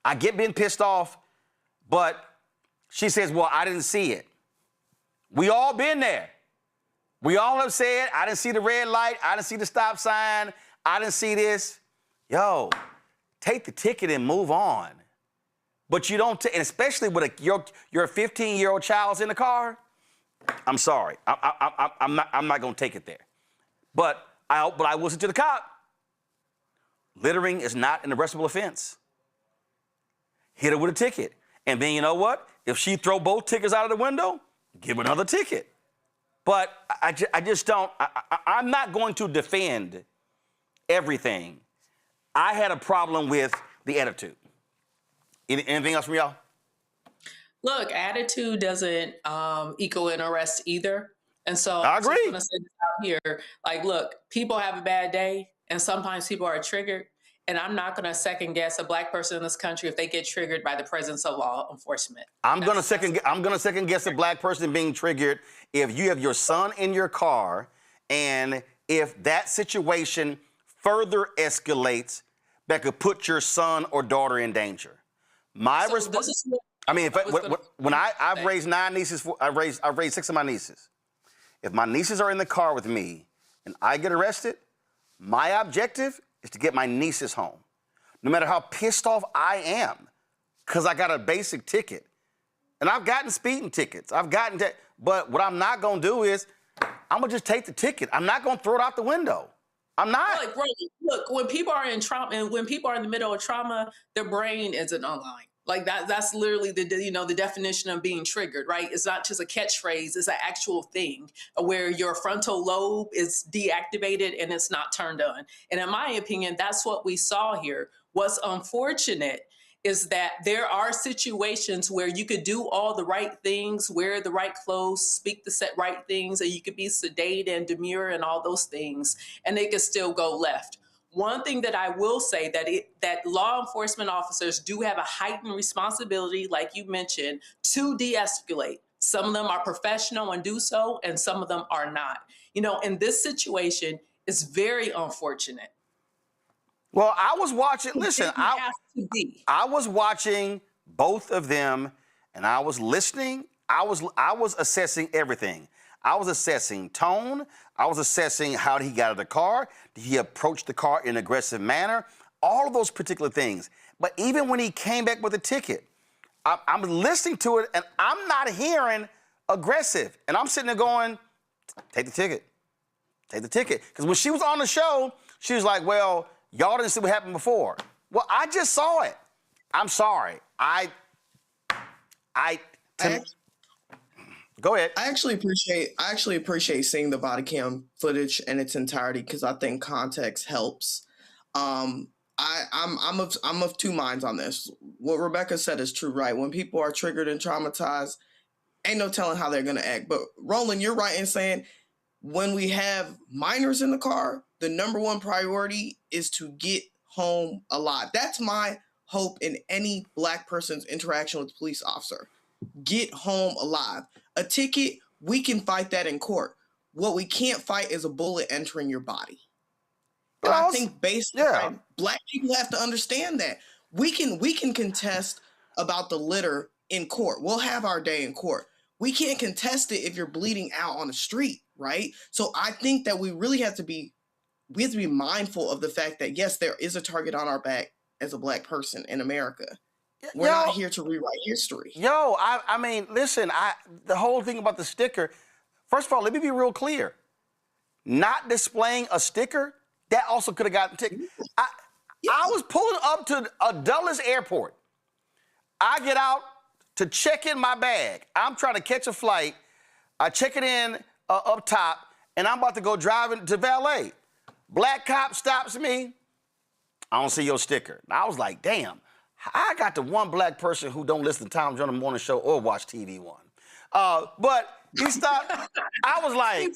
I get being pissed off, but she says, well, I didn't see it. We all been there. We all have said, I didn't see the red light, I didn't see the stop sign, I didn't see this. Yo, take the ticket and move on. But you don't, and especially with your 15-year-old child's in the car, I'm sorry. I'm not gonna take it there. But I will listen to the cop. Littering is not an arrestable offense. Hit her with a ticket. And then you know what? If she throw both tickets out of the window, give her another ticket. But I just don't, I'm not going to defend everything. I had a problem with the attitude. Anything else from y'all? Look, attitude doesn't equal an arrest either. And so I agree. I'm just gonna say this out here. Like, look, people have a bad day and sometimes people are triggered. And I'm not going to second guess a Black person in this country if they get triggered by the presence of law enforcement. I'm going to second guess a Black person being triggered if you have your son in your car and if that situation further escalates that could put your son or daughter in danger. My response. I mean, when I've raised 9 nieces, I've raised 6 of my nieces. If my nieces are in the car with me and I get arrested, my objective is to get my nieces home. No matter how pissed off I am, because I got a basic ticket. And I've gotten speeding tickets. But what I'm not gonna do is, I'm gonna just take the ticket. I'm not gonna throw it out the window. I'm not. Like, bro, look, when people are in trauma and when people are in the middle of trauma, their brain isn't online. Like that's literally the definition of being triggered, right? It's not just a catchphrase, it's an actual thing where your frontal lobe is deactivated and it's not turned on. And in my opinion, that's what we saw here. What's unfortunate is that there are situations where you could do all the right things, wear the right clothes, speak the right things, and you could be sedate and demure and all those things, and they could still go left. One thing that I will say that law enforcement officers do have a heightened responsibility, like you mentioned, to de-escalate. Some of them are professional and do so, and some of them are not. In this situation, it's very unfortunate. Well, I was watching, listen, I was watching both of them and I was listening. I was assessing everything. I was assessing tone. I was assessing how he got out of the car. Did he approach the car in an aggressive manner? All of those particular things. But even when he came back with a ticket, I'm listening to it and I'm not hearing aggressive. And I'm sitting there going, take the ticket. Take the ticket. Because when she was on the show, she was like, well, y'all didn't see what happened before. Well, I just saw it. I'm sorry. Go ahead. I actually appreciate seeing the body cam footage in its entirety because I think context helps. I'm of two minds on this. What Rebecca said is true, right? When people are triggered and traumatized, ain't no telling how they're gonna act. But Roland, you're right in saying when we have minors in the car, the number one priority is to get home alive. That's my hope in any Black person's interaction with a police officer. Get home alive. A ticket, we can fight that in court. What we can't fight is a bullet entering your body. And I think basically Black people have to understand that. We can contest about the litter in court. We'll have our day in court. We can't contest it if you're bleeding out on the street, right? So I think that we really have to be mindful of the fact that yes, there is a target on our back as a Black person in America. We're not here to rewrite history. I mean, listen, the whole thing about the sticker, first of all, let me be real clear. Not displaying a sticker, that also could have gotten ticket. I was pulling up to Dulles Airport. I get out to check in my bag. I'm trying to catch a flight. I check it in up top, and I'm about to go driving to valet. Black cop stops me. I don't see your sticker. And I was like, damn, I got the one Black person who don't listen to Tom Jones Morning Show or watch TV One. But he stopped. I was like,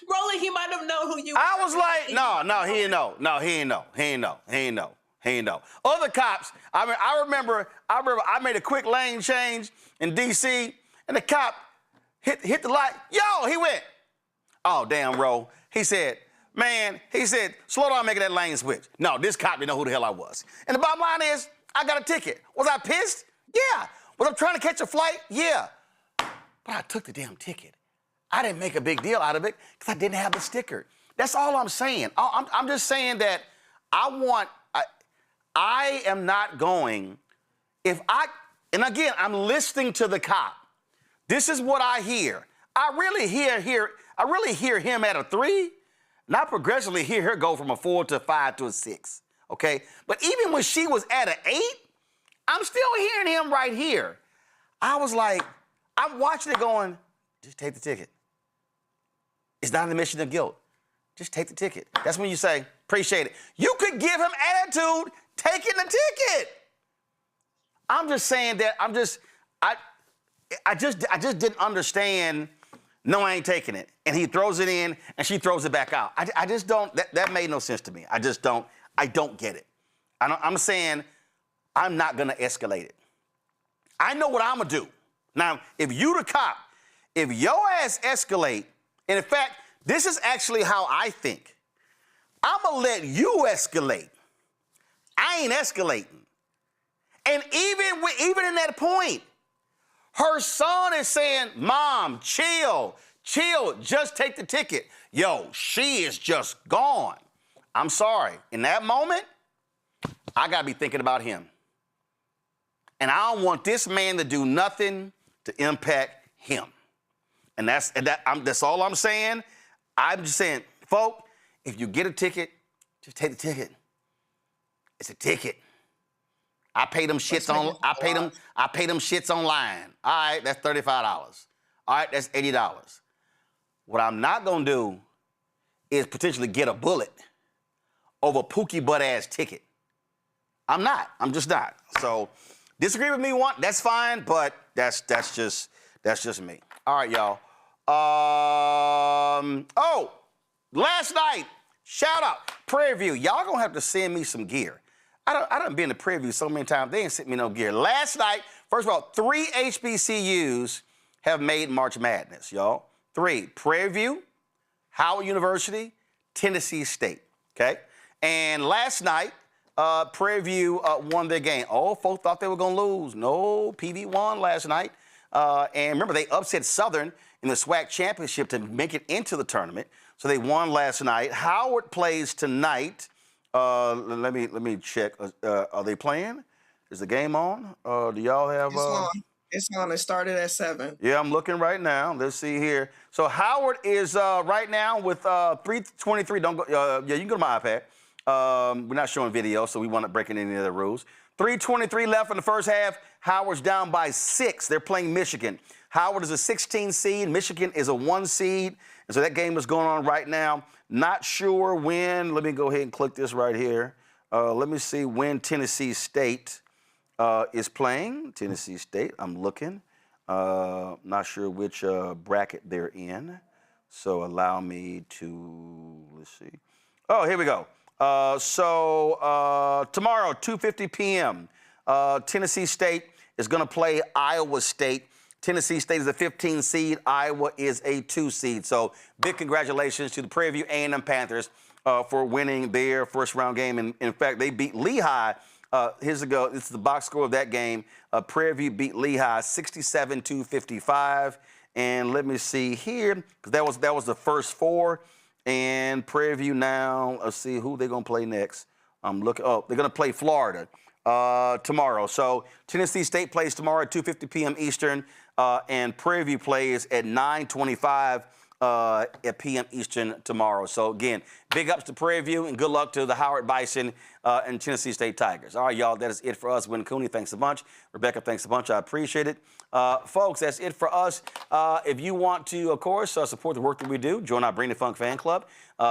Roland, he might have known who you. I was like, no, he ain't know. No, he ain't know. Other cops. I remember I made a quick lane change in D.C. and the cop hit the light. Yo, he went. Oh damn, Ro. He said, slow down making that lane switch. No, this cop didn't know who the hell I was. And the bottom line is, I got a ticket. Was I pissed? Yeah. Was I trying to catch a flight? Yeah. But I took the damn ticket. I didn't make a big deal out of it because I didn't have the sticker. That's all I'm saying. I'm just saying that I am not going, and again, I'm listening to the cop. This is what I hear. I really hear him at a 3. Not progressively hear her go from a 4 to a 5 to a 6, okay? But even when she was at an 8, I'm still hearing him right here. I was like, I'm watching it going, just take the ticket. It's not an admission of guilt. Just take the ticket. That's when you say, appreciate it. You could give him attitude taking the ticket. I'm just saying that I just didn't understand. No, I ain't taking it. And he throws it in, and she throws it back out. I just don't, that made no sense to me. I don't get it. I'm saying I'm not gonna escalate it. I know what I'm gonna do. Now, if you the cop, if your ass escalate, and in fact, this is actually how I think. I'm gonna let you escalate. I ain't escalating. And even in that point, her son is saying, Mom, chill, just take the ticket. Yo, she is just gone. I'm sorry. In that moment, I gotta be thinking about him. And I don't want this man to do nothing to impact him. And that's all I'm saying. I'm just saying, folk, if you get a ticket, just take the ticket. It's a ticket. I pay them shits online. All right, that's $35. All right, that's $80. What I'm not gonna do is potentially get a bullet over a pookie butt ass ticket. I'm just not. So disagree with me that's fine, but that's just me. All right, y'all. Last night, shout out, Prairie View. Y'all gonna have to send me some gear. I done been to Prairie View so many times, they ain't sent me no gear. Last night, first of all, 3 HBCUs have made March Madness, y'all. 3, Prairie View, Howard University, Tennessee State, okay? And last night, Prairie View won their game. Oh, folks thought they were gonna lose. No, PV won last night. And remember, they upset Southern in the SWAC championship to make it into the tournament. So they won last night. Howard plays tonight. Let me check. Are they playing? Is the game on? Do y'all have? It's on. It started at 7. Yeah, I'm looking right now. Let's see here. So Howard is right now with 3:23. Don't go. Yeah, you can go to my iPad. We're not showing video, so we weren't breaking any of the rules. 3:23 left in the first half. Howard's down by 6. They're playing Michigan. Howard is a 16 seed. Michigan is a 1 seed. And so that game is going on right now. Not sure when. Let me go ahead and click this right here. Let me see when Tennessee State is playing. Tennessee State, I'm looking. Not sure which bracket they're in. So allow me to, let's see. Oh, here we go. Tomorrow, 2:50 p.m., Tennessee State is going to play Iowa State. Tennessee State is a 15 seed. Iowa is a 2 seed. So big congratulations to the Prairie View A&M Panthers for winning their first round game. And in fact, they beat Lehigh. Here's the go. This is the box score of that game. Prairie View beat Lehigh 67-55. And let me see here, because that was the first 4. And Prairie View now, let's see who they're going to play next. I'm looking. Oh, they're going to play Florida tomorrow. So Tennessee State plays tomorrow at 2:50 p.m. Eastern, and Prairie View plays at 9:25 at p.m. Eastern tomorrow. So again, big ups to Prairie View and good luck to the Howard Bison and Tennessee State Tigers. All right, y'all, that is it for us. Win Cooney, thanks a bunch. Rebecca, thanks a bunch. I appreciate it. Folks, that's it for us. If you want to, of course, support the work that we do, join our Bring the Funk fan club.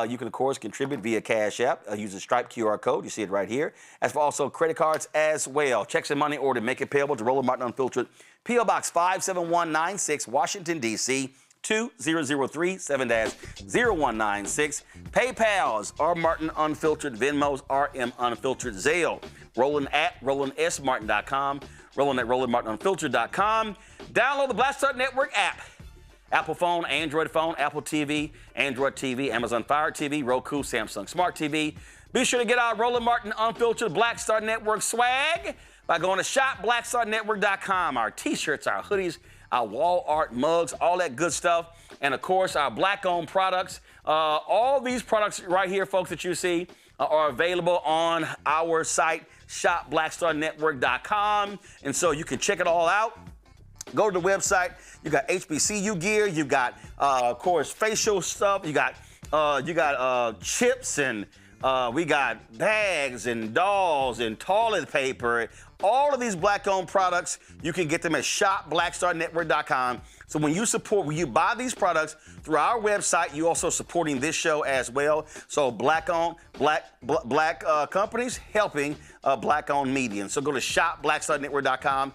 You can, of course, contribute via Cash App. Use the Stripe QR code. You see it right here. As for also credit cards as well. Checks and money order. Make it payable to Roland Martin Unfiltered. P.O. Box 57196, Washington, D.C. 2003 7-0196. PayPal's R Martin Unfiltered. Venmo's RM Unfiltered. Zelle. Roland at RolandSMartin.com. Roland at RolandMartinUnfiltered.com. Download the Black Star Network app. Apple phone, Android phone, Apple TV, Android TV, Amazon Fire TV, Roku, Samsung Smart TV. Be sure to get our Roland Martin Unfiltered Black Star Network swag by going to shopblackstarnetwork.com. Our t-shirts, our hoodies, our wall art mugs, all that good stuff. And, of course, our black-owned products. All these products right here, folks, that you see are available on our site, shopblackstarnetwork.com. And so you can check it all out. Go to the website. You got HBCU gear. You got, of course, facial stuff. You got chips, and we got bags and dolls and toilet paper. All of these black-owned products, you can get them at shopblackstarnetwork.com. So when you buy these products through our website, you also supporting this show as well. So black-owned, black companies helping black-owned media. So go to shopblackstarnetwork.com.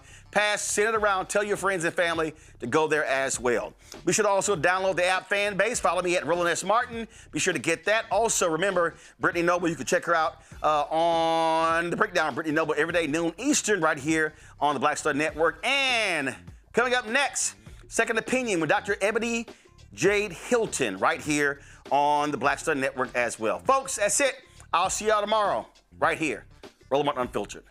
Send it around. Tell your friends and family to go there as well. Be sure to also download the app Fan Base. Follow me at Roland S. Martin. Be sure to get that. Also, remember, Brittany Noble, you can check her out on The Breakdown. Brittany Noble every day, noon Eastern, right here on the Black Star Network. And coming up next, Second Opinion with Dr. Ebony Jade Hilton, right here on the Black Star Network as well. Folks, that's it. I'll see y'all tomorrow, right here. Roland Martin Unfiltered.